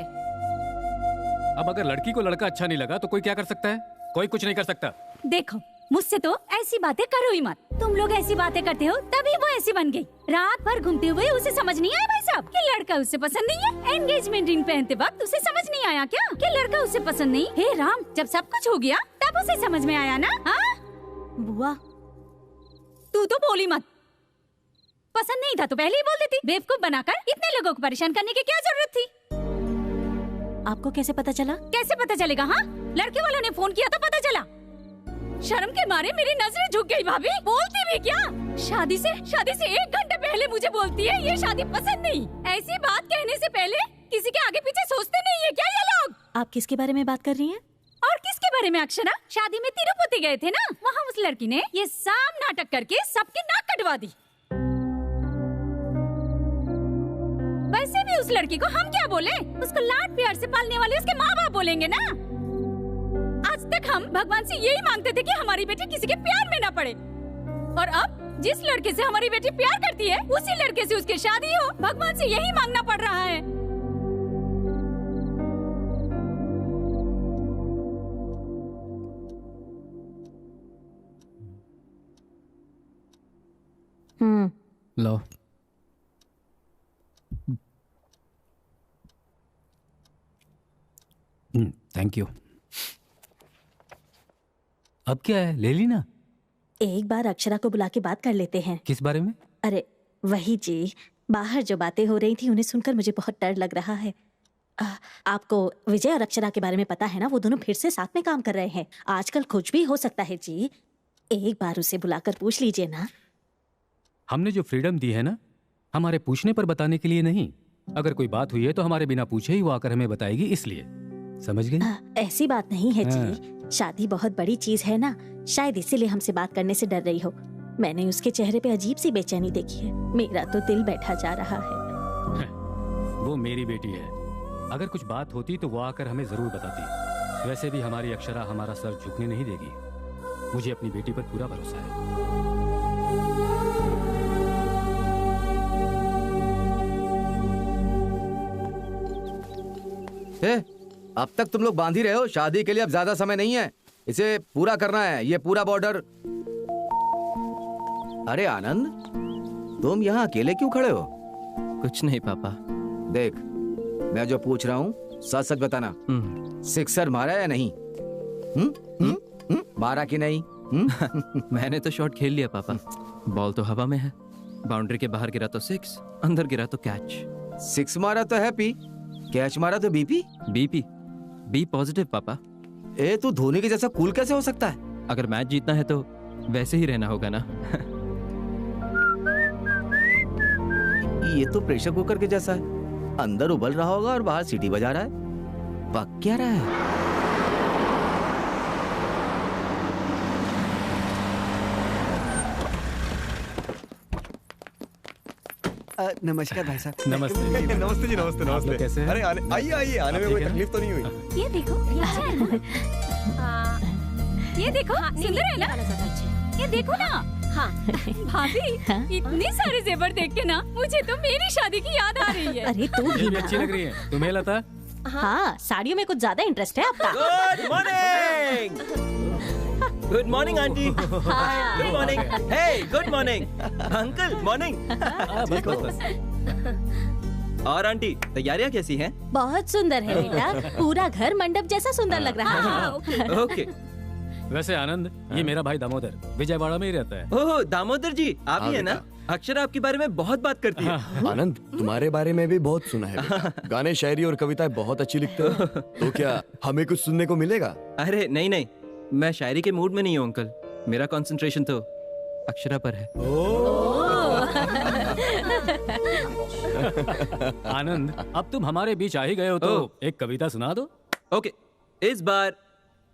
अब अगर लड़की को लड़का अच्छा नहीं लगा तो कोई क्या कर सकता है? कोई कुछ नहीं कर सकता। देखो, मुझसे तो ऐसी बातें करो ही मत। तुम लोग ऐसी बातें करते हो तभी वो ऐसी बन गई। रात भर घूमते हुए उसे समझ नहीं आया भाई साहब कि लड़का उससे पसंद नहीं है। एंगेजमेंट रिंग पहनते वक्त उसे समझ नहीं आया क्या कि लड़का उससे पसंद नहीं? हे राम, जब सब कुछ हो गया तब उसे समझ में आया ना? हाँ बुआ, तू तो बोली मत। पसंद नहीं था तो पहले ही बोल देती। बेवकूफ बनाकर इतने लोगों को परेशान करने की क्या जरूरत थी? आपको कैसे पता चला? कैसे पता चलेगा? हाँ, लड़के वालों ने फोन किया तो पता चला। शर्म के मारे मेरी नजरें झुक गई। भाभी बोलती भी क्या? शादी से 1 घंटे पहले मुझे बोलती है ये शादी पसंद नहीं। ऐसी बात कहने से पहले किसी के आगे पीछे सोचते नहीं है क्या ये लोग? आप किसके बारे में बात कर रही हैं? और किसके बारे में अक्षरा? शादी में तिरुपति गए थे ना, वहाँ उस लड़की ने ये सब नाटक करके सबकी नाक कटवा दी। वैसे भी उस लड़की को हम क्या बोले? उसको लाड प्यार से पालने वाले उसके माँ बाप बोलेंगे ना। आज तक हम भगवान से यही मांगते थे कि हमारी बेटी किसी के प्यार में ना पड़े, और अब जिस लड़के से हमारी बेटी प्यार करती है उसी लड़के से उसकी शादी हो, भगवान से यही मांगना पड़ रहा है। लो। Thank you. अब क्या है, ले ली ना? एक बार अक्षरा को बुला के बात कर लेते हैं। किस बारे में? अरे वही जी, बाहर जो बातें हो रही थी उन्हें सुनकर मुझे बहुत डर लग रहा है। आपको विजय और अक्षरा के बारे में पता है ना, वो दोनों फिर से साथ में काम कर रहे हैं। आजकल कुछ भी हो सकता है जी, एक बार उसे बुलाकर पूछ लीजिए ना। हमने जो फ्रीडम दी है ना, हमारे पूछने पर बताने के लिए नहीं। अगर कोई बात हुई है तो हमारे बिना पूछे ही वो आकर हमें बताएगी, इसलिए। समझ गई? ऐसी बात नहीं है जी, शादी बहुत बड़ी चीज है ना, शायद इसीलिए हमसे बात करने से डर रही हो। मैंने उसके चेहरे पे अजीब सी बेचैनी देखी है, मेरा तो दिल बैठा जा रहा है। वो मेरी बेटी है, अगर कुछ बात होती तो वो आकर हमें जरूर बताती। वैसे भी हमारी अक्षरा हमारा सर झुकने नहीं देगी। मुझे अपनी बेटी पर पूरा भरोसा है। अब तक तुम लोग बांध ही रहे हो, शादी के लिए अब ज्यादा समय नहीं है, इसे पूरा करना है, ये पूरा बॉर्डर। अरे आनंद, तुम यहाँ अकेले क्यों खड़े हो? कुछ नहीं पापा। देख, मैं जो पूछ रहा हूँ सच सच बताना, सिक्सर मारा या नहीं? मारा कि नहीं? मैंने तो शॉट खेल लिया पापा, बॉल तो हवा में है। बाउंड्री के बाहर गिरा तो 6, अंदर गिरा तो कैच। 6 मारा तो हैप्पी, कैच मारा तो बीपी। बीपी बी पॉजिटिव पापा। ए तू धोनी के जैसा कूल कैसे हो सकता है? अगर मैच जीतना है तो वैसे ही रहना होगा ना। ये तो प्रेशर कुकर के जैसा है, अंदर उबल रहा होगा और बाहर सीटी बजा रहा है। पक क्या रहा है? नमस्कार भाई साहब। नमस्ते। नमस्ते जी, नमस्ते नमस्ते। कैसे हैं? अरे आइए आइए, आने में कोई तकलीफ तो नहीं हुई? ये देखो, ये देखो, सुंदर है ना? ये देखो ना। हाँ भाभी, इतने सारे जेवर देख के ना मुझे तो मेरी शादी की याद आ रही है। अरे तू भी अच्छी लग रही है। तुम्हें लता? हाँ, साड़ियों में कुछ ज्यादा इंटरेस्ट है आपका। Good morning. Good morning aunty. Good morning. Hey good morning uncle. Morning. और आंटी, तैयारियां कैसी हैं? बहुत सुंदर है बेटा, पूरा घर मंडप जैसा सुंदर लग रहा है। ओके। वैसे आनंद, ये मेरा भाई दामोदर विजयवाड़ा में ही रहता है। ओह दामोदर जी, आप ही है ना? अक्षरा आपके बारे में बहुत बात करती है। आनंद, तुम्हारे बारे में भी बहुत सुना है बेटा। गाने, शायरी और कविताएं बहुत अच्छी लिखते हो। तो क्या हमें कुछ सुनने को मिलेगा? अरे नहीं नहीं, मैं शायरी के मूड में नहीं हूँ अंकल। मेरा कंसंट्रेशन तो अक्षरा पर है। आनंद, अब तुम हमारे बीच आ ही गए हो तो एक कविता सुना दो। ओके, इस बार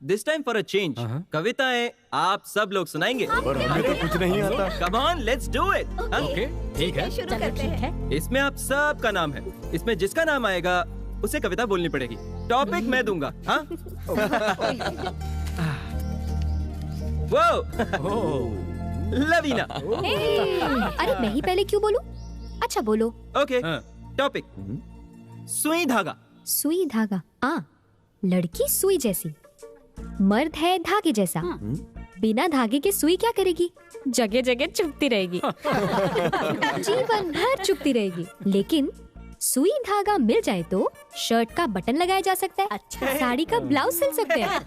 this time for a change कविताएं आप सब लोग सुनाएंगे। पर हमें तो कुछ नहीं आता। Come on, let's do it. Okay, ठीक है। शुरू करते हैं। इसमें आप सबका नाम है, इसमें जिसका नाम आएगा उसे कविता बोलनी पड़ेगी। टॉपिक मैं दूंगा। हाँ? वो लवीना। अरे मैं ही पहले क्यों बोलूं? अच्छा बोलो। ओके, टॉपिक सुई धागा। सुई धागा। लड़की सुई जैसी, मर्द है धागे जैसा। बिना धागे के सुई क्या करेगी? जगह जगह चुभती रहेगी। जीवन भर चुभती रहेगी। लेकिन सुई धागा मिल जाए तो शर्ट का बटन लगाया जा सकता है। अच्छा। साड़ी का ब्लाउज सिल सकते हैं।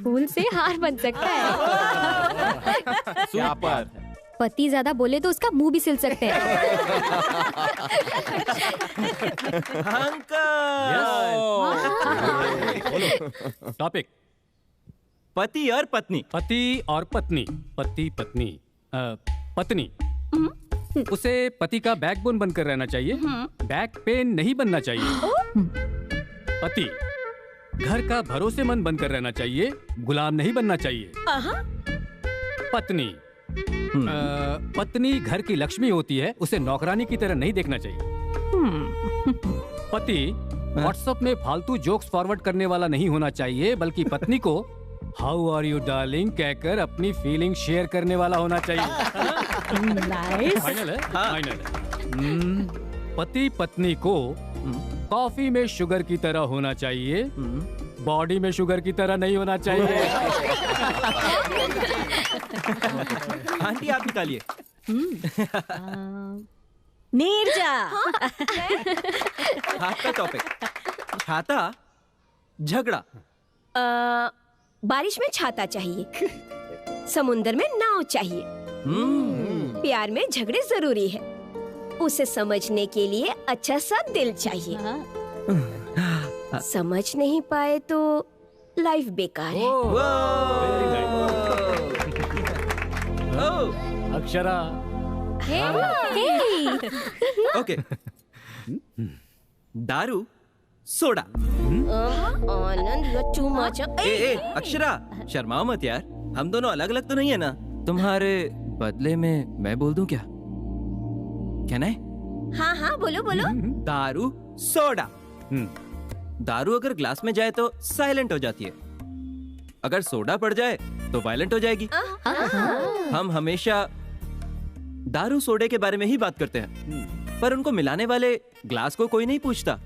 फूल से हार बन सकता है। सुपर। पति ज्यादा बोले तो उसका मुंह भी सिल सकते हैं। टॉपिक पति और पत्नी। पति और पत्नी। पति पत्नी पत्नी। उसे पति का बैकबोन बनकर रहना चाहिए, बैक पेन नहीं बनना चाहिए। पति घर का भरोसेमंद बनकर रहना चाहिए, गुलाम नहीं बनना चाहिए। पत्नी पत्नी घर की लक्ष्मी होती है, उसे नौकरानी की तरह नहीं देखना चाहिए। पति व्हाट्सएप में फालतू जोक्स फॉरवर्ड करने वाला नहीं होना चाहिए, बल्कि पत्नी को हाउ आर यू डार्लिंग कहकर अपनी फीलिंग शेयर करने वाला होना चाहिए। फाइनल है? फाइनल है। पति पत्नी को कॉफी में शुगर की तरह होना चाहिए, बॉडी में शुगर की तरह नहीं होना चाहिए। आंटी आप निकालिए। नीरजा। आज का टॉपिक छाता झगड़ा। बारिश में छाता चाहिए, समुंदर में नाव चाहिए, प्यार में झगड़े जरूरी है, उसे समझने के लिए अच्छा सा दिल चाहिए। समझ नहीं पाए तो लाइफ बेकार है। अक्षरा। ओके। दारू सोडा। आनंद टू मच। ए अक्षरा शर्माओ मत यार, हम दोनों अलग अलग तो नहीं है ना। तुम्हारे बदले में मैं बोल दूं क्या? कहना है? हाँ हाँ बोलो बोलो। दारू सोडा। दारू अगर ग्लास में जाए तो साइलेंट हो जाती है, अगर सोडा पड़ जाए तो वायलेंट हो जाएगी। हम हमेशा दारू सोडे के बारे में ही बात करते हैं, पर उनको मिलाने वाले ग्लास को कोई नहीं पूछता।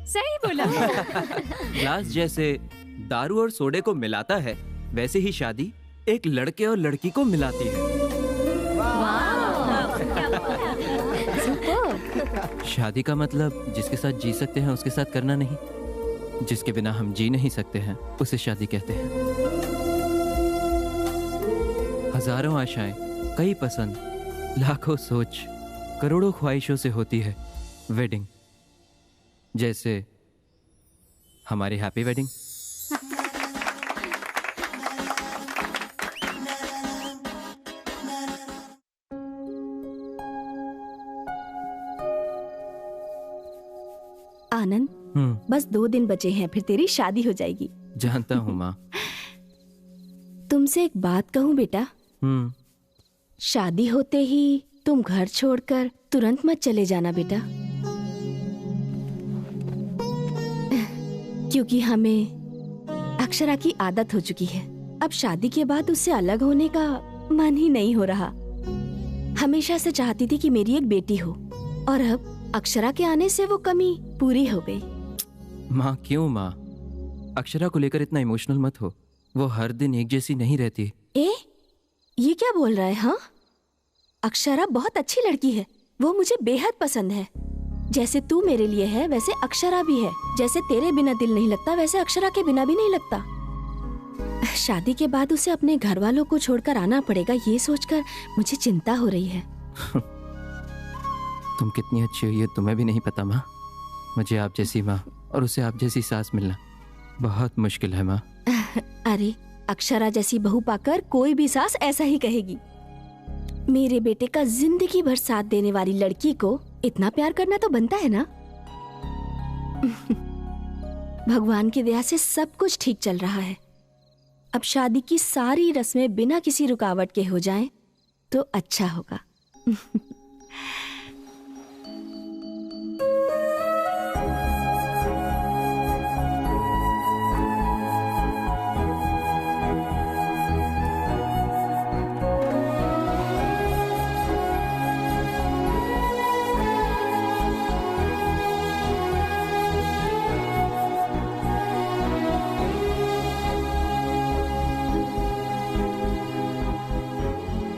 सही बोला। ग्लास जैसे दारू और सोडे को मिलाता है, वैसे ही शादी एक लड़के और लड़की को मिलाती है। शादी का मतलब जिसके साथ जी सकते हैं उसके साथ करना नहीं, जिसके बिना हम जी नहीं सकते हैं उसे शादी कहते हैं। हजारों आशाएं, कई पसंद, लाखों सोच, करोड़ों ख्वाहिशों से होती है वेडिंग, जैसे हमारी हैप्पी वेडिंग। आनंद, बस 2 दिन बचे हैं, फिर तेरी शादी हो जाएगी। जानता हूँ माँ। तुमसे एक बात कहूँ बेटा, शादी होते ही तुम घर छोड़कर तुरंत मत चले जाना बेटा, क्योंकि हमें अक्षरा की आदत हो चुकी है। अब शादी के बाद उससे अलग होने का मन ही नहीं हो रहा। हमेशा से चाहती थी कि मेरी एक बेटी हो, और अब अक्षरा के आने से वो कमी पूरी हो गई। माँ क्यों माँ, अक्षरा को लेकर इतना इमोशनल मत हो, वो हर दिन एक जैसी नहीं रहती। ये क्या बोल रहा है? हाँ, अक्षरा बहुत अच्छी लड़की है, वो मुझे बेहद पसंद है। जैसे तू मेरे लिए है वैसे अक्षरा भी है, जैसे तेरे बिना दिल नहीं लगता वैसे अक्षरा के बिना भी नहीं लगता। शादी के बाद उसे अपने घर वालों को छोड़कर आना पड़ेगा, ये सोचकर मुझे चिंता हो रही है। तुम कितनी अच्छी हो ये तुम्हें भी नहीं पता माँ। मुझे आप जैसी माँ और उसे आप जैसी सास मिलना बहुत मुश्किल है माँ। अरे अक्षरा जैसी बहू पाकर कोई भी सास ऐसा ही कहेगी। मेरे बेटे का जिंदगी भर साथ देने वाली लड़की को इतना प्यार करना तो बनता है ना। भगवान की दया से सब कुछ ठीक चल रहा है। अब शादी की सारी रस्में बिना किसी रुकावट के हो जाएं तो अच्छा होगा।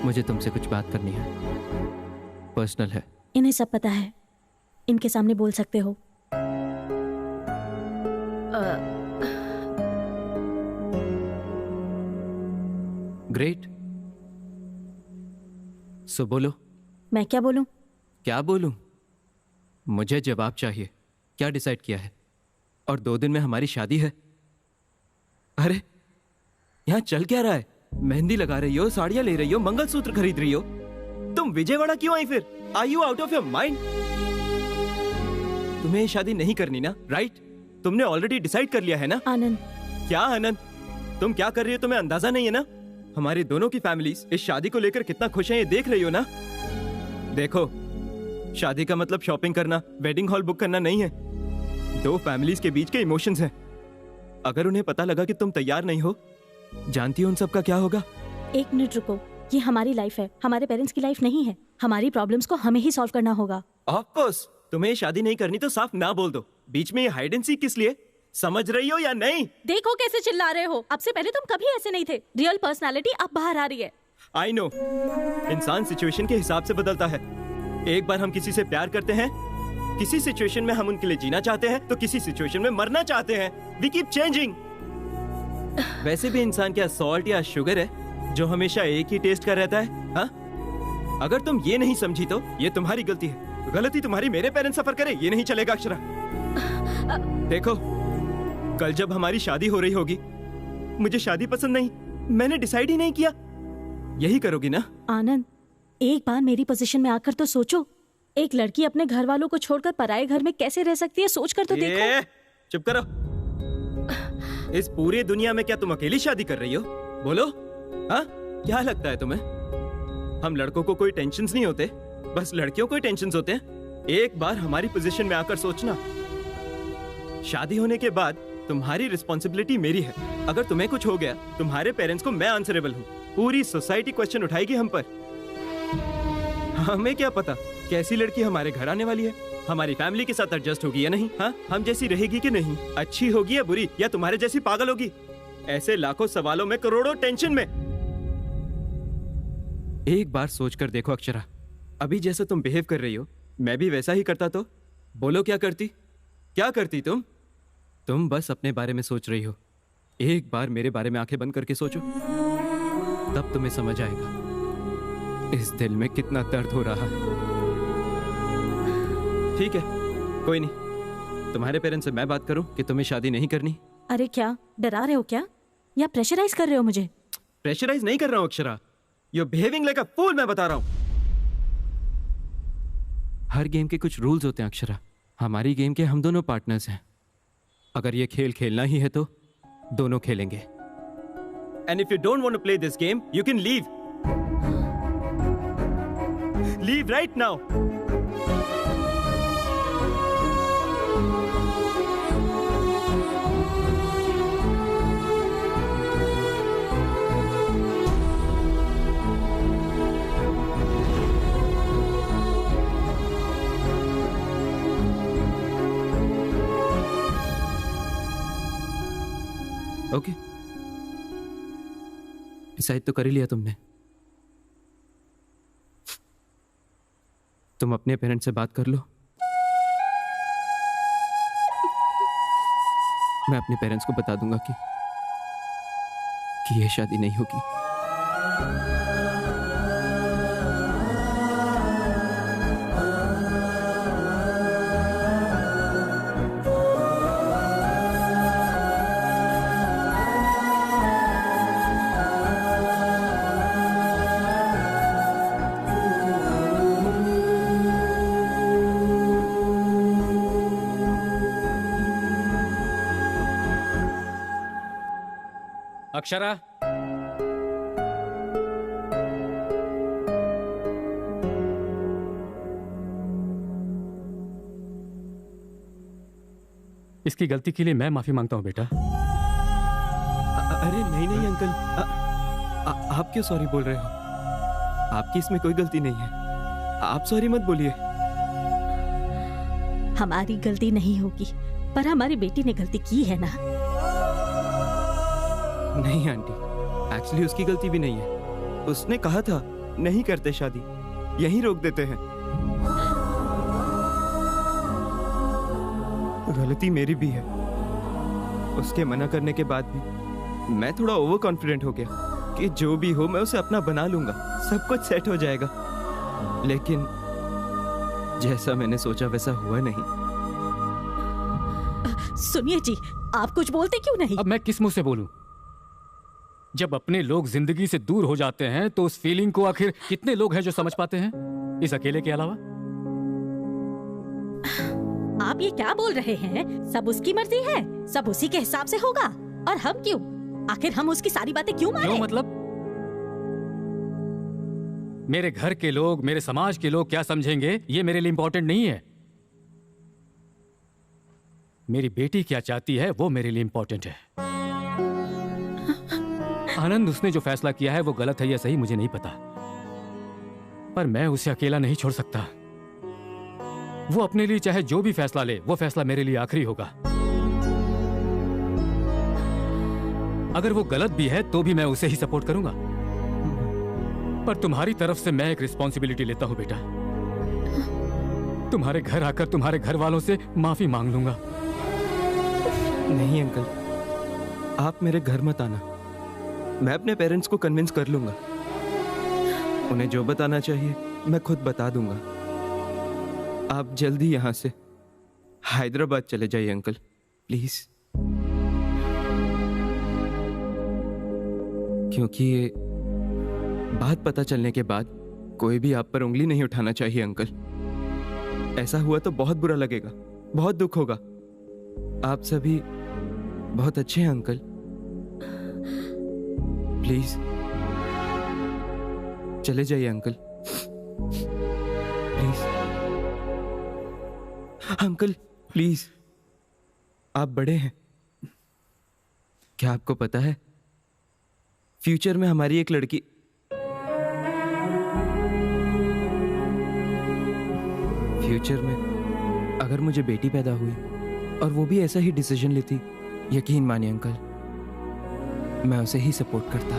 मुझे तुमसे कुछ बात करनी है, पर्सनल है। इन्हें सब पता है, इनके सामने बोल सकते हो। ग्रेट, सो बोलो। मैं क्या बोलूं? क्या बोलूं? मुझे जवाब चाहिए। क्या डिसाइड किया है? और 2 दिन में हमारी शादी है। अरे यहाँ चल क्या रहा है? मेहंदी लगा रही हो, साड़ियां ले रही हो, मंगलसूत्र खरीद रही हो। तुम विजयवाड़ा क्यों आई फिर? Are you out of your mind? तुम्हें शादी नहीं करनी ना, राइट? तुमने ऑलरेडी डिसाइड कर लिया है ना? आनंद। क्या आनंद? तुम क्या कर रही हो तुम्हें अंदाजा नहीं है ना? हमारी दोनों की फैमिलीज इस शादी को लेकर कितना खुश हैं ये देख रही हो ना? देखो, शादी का मतलब शॉपिंग करना, वेडिंग हॉल बुक करना नहीं है। दो फैमिलीज के बीच के इमोशंस हैं। अगर उन्हें पता लगा कि तुम तैयार नहीं हो, जानती हो उन सब का क्या होगा? एक मिनट रुको, ये हमारी लाइफ है, हमारे पेरेंट्स की लाइफ नहीं है। हमारी प्रॉब्लम्स को हमें ही सॉल्व करना होगा। ऑफ कोर्स, तुम्हें शादी नहीं करनी तो साफ ना बोल दो। बीच में ये हाइड एंड सीक किस लिए? समझ रही हो या नहीं? देखो कैसे चिल्ला रहे हो। अब से पहले तुम कभी ऐसे नहीं थे। रियल पर्सनालिटी अब बाहर आ रही है। आई नो, इंसान सिचुएशन के हिसाब से बदलता है। एक बार हम किसी से प्यार करते हैं, किसी सिचुएशन में हम उनके लिए जीना चाहते हैं, तो किसी सिचुएशन में मरना चाहते हैं। We keep changing. वैसे भी इंसान क्या सॉल्ट या शुगर है जो हमेशा एक ही टेस्ट का रहता है? हाँ? अगर तुम ये नहीं समझी तो ये तुम्हारी गलती है। गलती तुम्हारी मेरे पेरेंट्स सफर करे ये नहीं चलेगा अक्षरा। देखो, कल जब हमारी शादी हो रही होगी, मुझे शादी पसंद नहीं, मैंने डिसाइड ही नहीं किया, यही करोगी ना? आनंद, एक बार मेरी पोजीशन में आकर तो सोचो। एक लड़की अपने घर वालों को छोड़कर पराये घर में कैसे रह सकती है, सोचकर तो देखो। चुप करो। इस पूरी दुनिया में क्या तुम अकेली शादी कर रही हो? बोलो, हाँ? क्या लगता है तुम्हें हम लड़कों को कोई टेंशन्स नहीं होते? बस लड़कियों को ही टेंशन्स होते हैं। एक बार हमारी पोजीशन में आकर सोचना, शादी होने के बाद तुम्हारी रिस्पॉन्सिबिलिटी मेरी है। अगर तुम्हें कुछ हो गया, तुम्हारे पेरेंट्स को मैं आंसरेबल हूँ। पूरी सोसाइटी क्वेश्चन उठाएगी हम पर। हमें क्या पता कैसी लड़की हमारे घर आने वाली है, हमारी फैमिली के साथ एडजस्ट होगी या नहीं, हाँ? हम जैसी रहेगी कि नहीं, अच्छी होगी या बुरी, या तुम्हारे जैसी पागल होगी? ऐसे लाखों सवालों में करोड़ों टेंशन में। एक बार सोचकर देखो अक्षरा, अभी जैसे तुम बिहेव कर रही हो, मैं भी वैसा ही करता तो? बोलो क्या करती? क्या करती तुम? तुम बस अपने बारे में सोच रही हो। एक बार मेरे बारे में आंखें बंद करके सोचो, तब तुम्हें समझ आएगा इस दिल में कितना दर्द हो रहा है। ठीक है, कोई नहीं, तुम्हारे पेरेंट्स से मैं बात करूं कि तुम्हें शादी नहीं करनी। अरे क्या डरा रहे हो क्या, या प्रेशराइज कर रहे हो मुझे? प्रेशराइज नहीं कर रहा हूं Akshara, you behaving like a fool. मैं बता रहा हूं, हर गेम के कुछ रूल्स होते हैं अक्षरा। हमारी गेम के हम दोनों पार्टनर्स हैं। अगर ये खेल खेलना ही है तो दोनों खेलेंगे। And if you don't want to play this game, you can leave. Leave right now. Okay, decide तो कर ही लिया तुमने। तुम अपने पेरेंट्स से बात कर लो। मैं अपने पेरेंट्स को बता दूंगा कि ये शादी नहीं होगी। अक्षरा, इसकी गलती के लिए मैं माफी मांगता हूं बेटा। अरे नहीं नहीं अंकल, आप क्यों सॉरी बोल रहे हो? आपकी इसमें कोई गलती नहीं है, आप सॉरी मत बोलिए। हमारी गलती नहीं होगी, पर हमारी बेटी ने गलती की है ना। नहीं आंटी, एक्चुअली उसकी गलती भी नहीं है। उसने कहा था नहीं करते शादी, यहीं रोक देते हैं। गलती मेरी भी है। उसके मना करने के बाद भी मैं थोड़ा ओवर कॉन्फिडेंट हो गया कि जो भी हो मैं उसे अपना बना लूंगा, सब कुछ सेट हो जाएगा। लेकिन जैसा मैंने सोचा वैसा हुआ नहीं। सुनिए जी, आप कुछ बोलते क्यों नहीं? अब मैं किस मुंह से बोलूं? जब अपने लोग जिंदगी से दूर हो जाते हैं तो उस फीलिंग को आखिर कितने लोग हैं जो समझ पाते हैं, इस अकेले के अलावा? आप ये क्या बोल रहे हैं? सब उसकी मर्जी है, सब उसी के हिसाब से होगा। और हम क्यों? आखिर हम उसकी सारी बातें क्यों माने? क्यों मतलब? मेरे घर के लोग, मेरे समाज के लोग क्या समझेंगे, ये मेरे लिए इंपॉर्टेंट नहीं है। मेरी बेटी क्या चाहती है वो मेरे लिए इंपॉर्टेंट है। आनंद, उसने जो फैसला किया है वो गलत है या सही मुझे नहीं पता, पर मैं उसे अकेला नहीं छोड़ सकता। वो अपने लिए चाहे जो भी फैसला ले, वो फैसला मेरे लिए आखिरी होगा। अगर वो गलत भी है तो भी मैं उसे ही सपोर्ट करूंगा, पर तुम्हारी तरफ से मैं एक रिस्पॉन्सिबिलिटी लेता हूं बेटा। तुम्हारे घर आकर तुम्हारे घर वालों से माफी मांग लूंगा। नहीं अंकल, आप मेरे घर मत आना। मैं अपने पेरेंट्स को कन्विंस कर लूंगा। उन्हें जो बताना चाहिए मैं खुद बता दूंगा। आप जल्दी यहाँ से हैदराबाद चले जाइए अंकल, प्लीज। क्योंकि ये बात पता चलने के बाद कोई भी आप पर उंगली नहीं उठाना चाहिए अंकल। ऐसा हुआ तो बहुत बुरा लगेगा, बहुत दुख होगा। आप सभी बहुत अच्छे हैं अंकल, प्लीज चले जाइए अंकल, प्लीज। अंकल प्लीज, आप बड़े हैं। क्या आपको पता है फ्यूचर में हमारी एक लड़की फ्यूचर में अगर मुझे बेटी पैदा हुई और वो भी ऐसा ही डिसीजन लेती, यकीन मानिए अंकल मैं उसे ही सपोर्ट करता।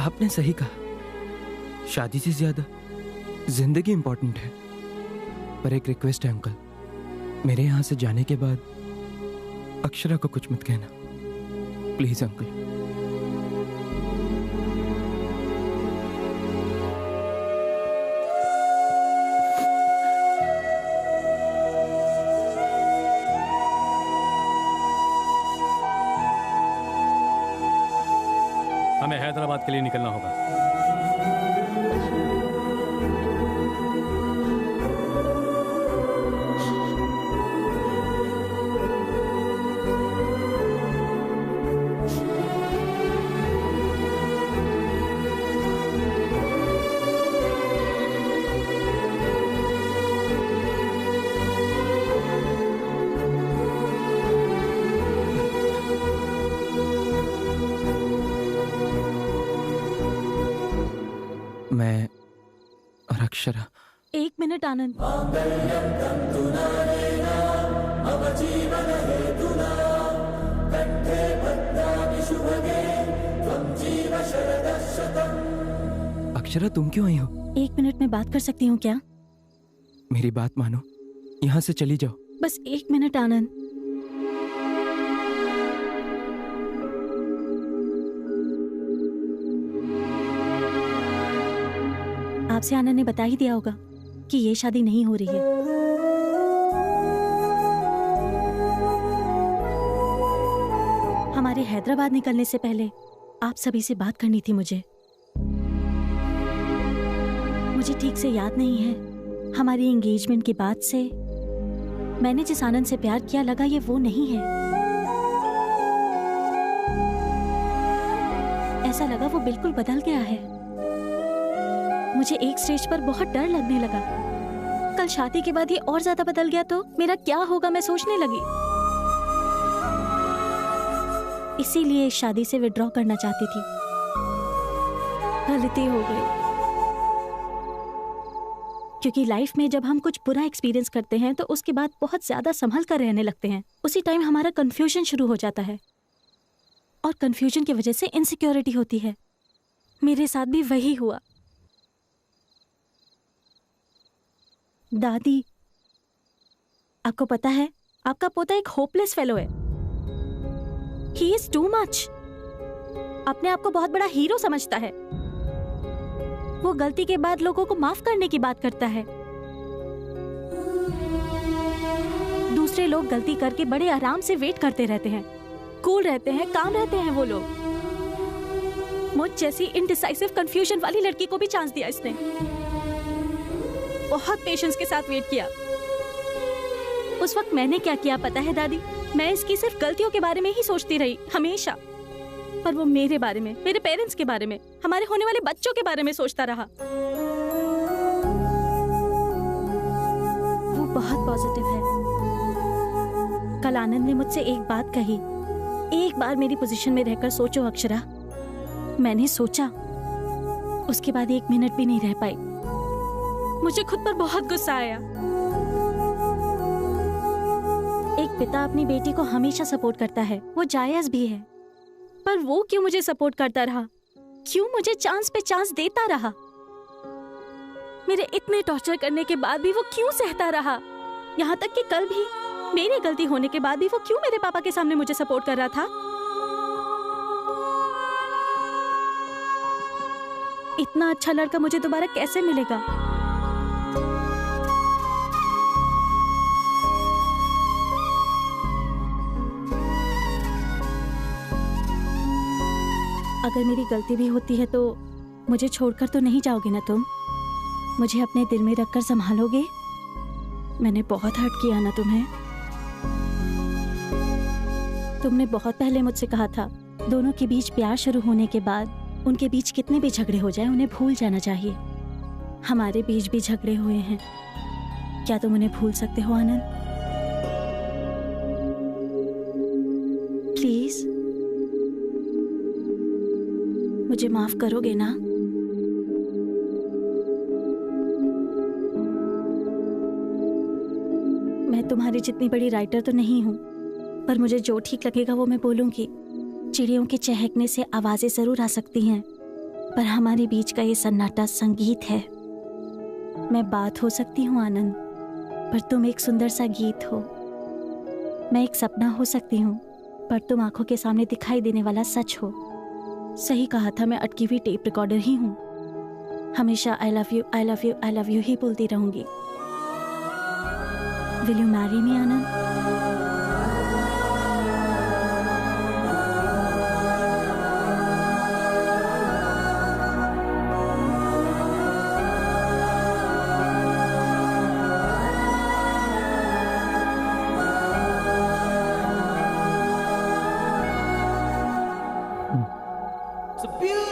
आपने सही कहा, शादी से ज्यादा जिंदगी इंपॉर्टेंट है। पर एक रिक्वेस्ट है अंकल, मेरे यहां से जाने के बाद अक्षरा को कुछ मत कहना, प्लीज अंकल। हमें हैदराबाद के लिए निकलना होगा। मैं और अक्षरा। एक मिनट आनंद। अक्षरा तुम क्यों आई हो? एक मिनट में बात कर सकती हूँ क्या? मेरी बात मानो, यहाँ से चली जाओ। बस एक मिनट आनंद। आपसे आनंद ने बता ही दिया होगा कि ये शादी नहीं हो रही है। हमारे हैदराबाद निकलने से पहले आप सभी से बात करनी थी मुझे ठीक से याद नहीं है। हमारी एंगेजमेंट के बाद से मैंने जिस आनंद से प्यार किया, लगा ये वो नहीं है। ऐसा लगा वो बिल्कुल बदल गया है। मुझे एक स्टेज पर बहुत डर लगने लगा। कल शादी के बाद ये और ज्यादा बदल गया तो मेरा क्या होगा, मैं सोचने लगी। इसीलिए इस शादी से विड्रॉ करना चाहती थी। गलती हो गई, क्योंकि लाइफ में जब हम कुछ बुरा एक्सपीरियंस करते हैं तो उसके बाद बहुत ज्यादा संभल कर रहने लगते हैं। उसी टाइम हमारा कंफ्यूजन शुरू हो जाता है और कंफ्यूजन की वजह से इनसिक्योरिटी होती है। मेरे साथ भी वही हुआ। दादी, आपको पता है आपका पोता एक होपलेस फेलो है। He is too much. अपने आप को बहुत बड़ा हीरो समझता है। वो गलती के बाद लोगों को माफ करने की बात करता है। दूसरे लोग गलती करके बड़े आराम से वेट करते रहते हैं, कूल रहते हैं, काम रहते हैं वो लोग। मुझ जैसी इनडिसाइसिव कंफ्यूजन वाली लड़की को भी चांस दिया इसने। बहुत पेशेंस के साथ वेट किया। उस वक्त मैंने क्या किया पता है दादी? मैं इसकी सिर्फ गलतियों के बारे में ही सोचती रही हमेशा, पर वो मेरे बारे में, मेरे पेरेंट्स के बारे में, हमारे होने वाले बच्चों के बारे में सोचता रहा। वो बहुत पॉजिटिव है। कल आनंद ने मुझसे एक बात कही, एक बार मेरी पोजीशन में रहकर सोचो अक्षरा। मैंने सोचा, उसके बाद 1 मिनट भी नहीं रह पाई। मुझे खुद पर बहुत गुस्सा आया। एक पिता अपनी बेटी को हमेशा सपोर्ट करता है, वो जायज भी है, पर वो क्यों मुझे सपोर्ट करता रहा? क्यों मुझे चांस पे चांस देता रहा? मेरे इतने टॉर्चर करने के बाद भी वो क्यों सहता रहा? यहाँ तक कि कल भी मेरी गलती होने के बाद भी वो क्यों मेरे पापा के सामने मुझे सपोर्ट कर रहा था? इतना अच्छा लड़का मुझे दोबारा कैसे मिलेगा? अगर मेरी गलती भी होती है तो मुझे छोड़कर तो नहीं जाओगे ना तुम? मुझे अपने दिल में रखकर संभालोगे? मैंने बहुत हर्ट किया ना तुम्हें? तुमने बहुत पहले मुझसे कहा था, दोनों के बीच प्यार शुरू होने के बाद उनके बीच कितने भी झगड़े हो जाए उन्हें भूल जाना चाहिए। हमारे बीच भी झगड़े हुए हैं, क्या तुम उन्हें भूल सकते हो आनंद? प्लीज मुझे माफ करोगे ना? मैं तुम्हारी जितनी बड़ी राइटर तो नहीं हूं, पर मुझे जो ठीक लगेगा वो मैं बोलूंगी। चिड़ियों के चहकने से आवाजें जरूर आ सकती हैं, पर हमारे बीच का ये सन्नाटा संगीत है। मैं बात हो सकती हूँ आनंद, पर तुम एक सुंदर सा गीत हो। मैं एक सपना हो सकती हूँ, पर तुम आंखों के सामने दिखाई देने वाला सच हो। सही कहा था, मैं अटकी हुई टेप रिकॉर्डर ही हूँ। हमेशा I love you, I love you, I love you ही बोलती रहूंगी। Will you marry me Anand? So beautiful.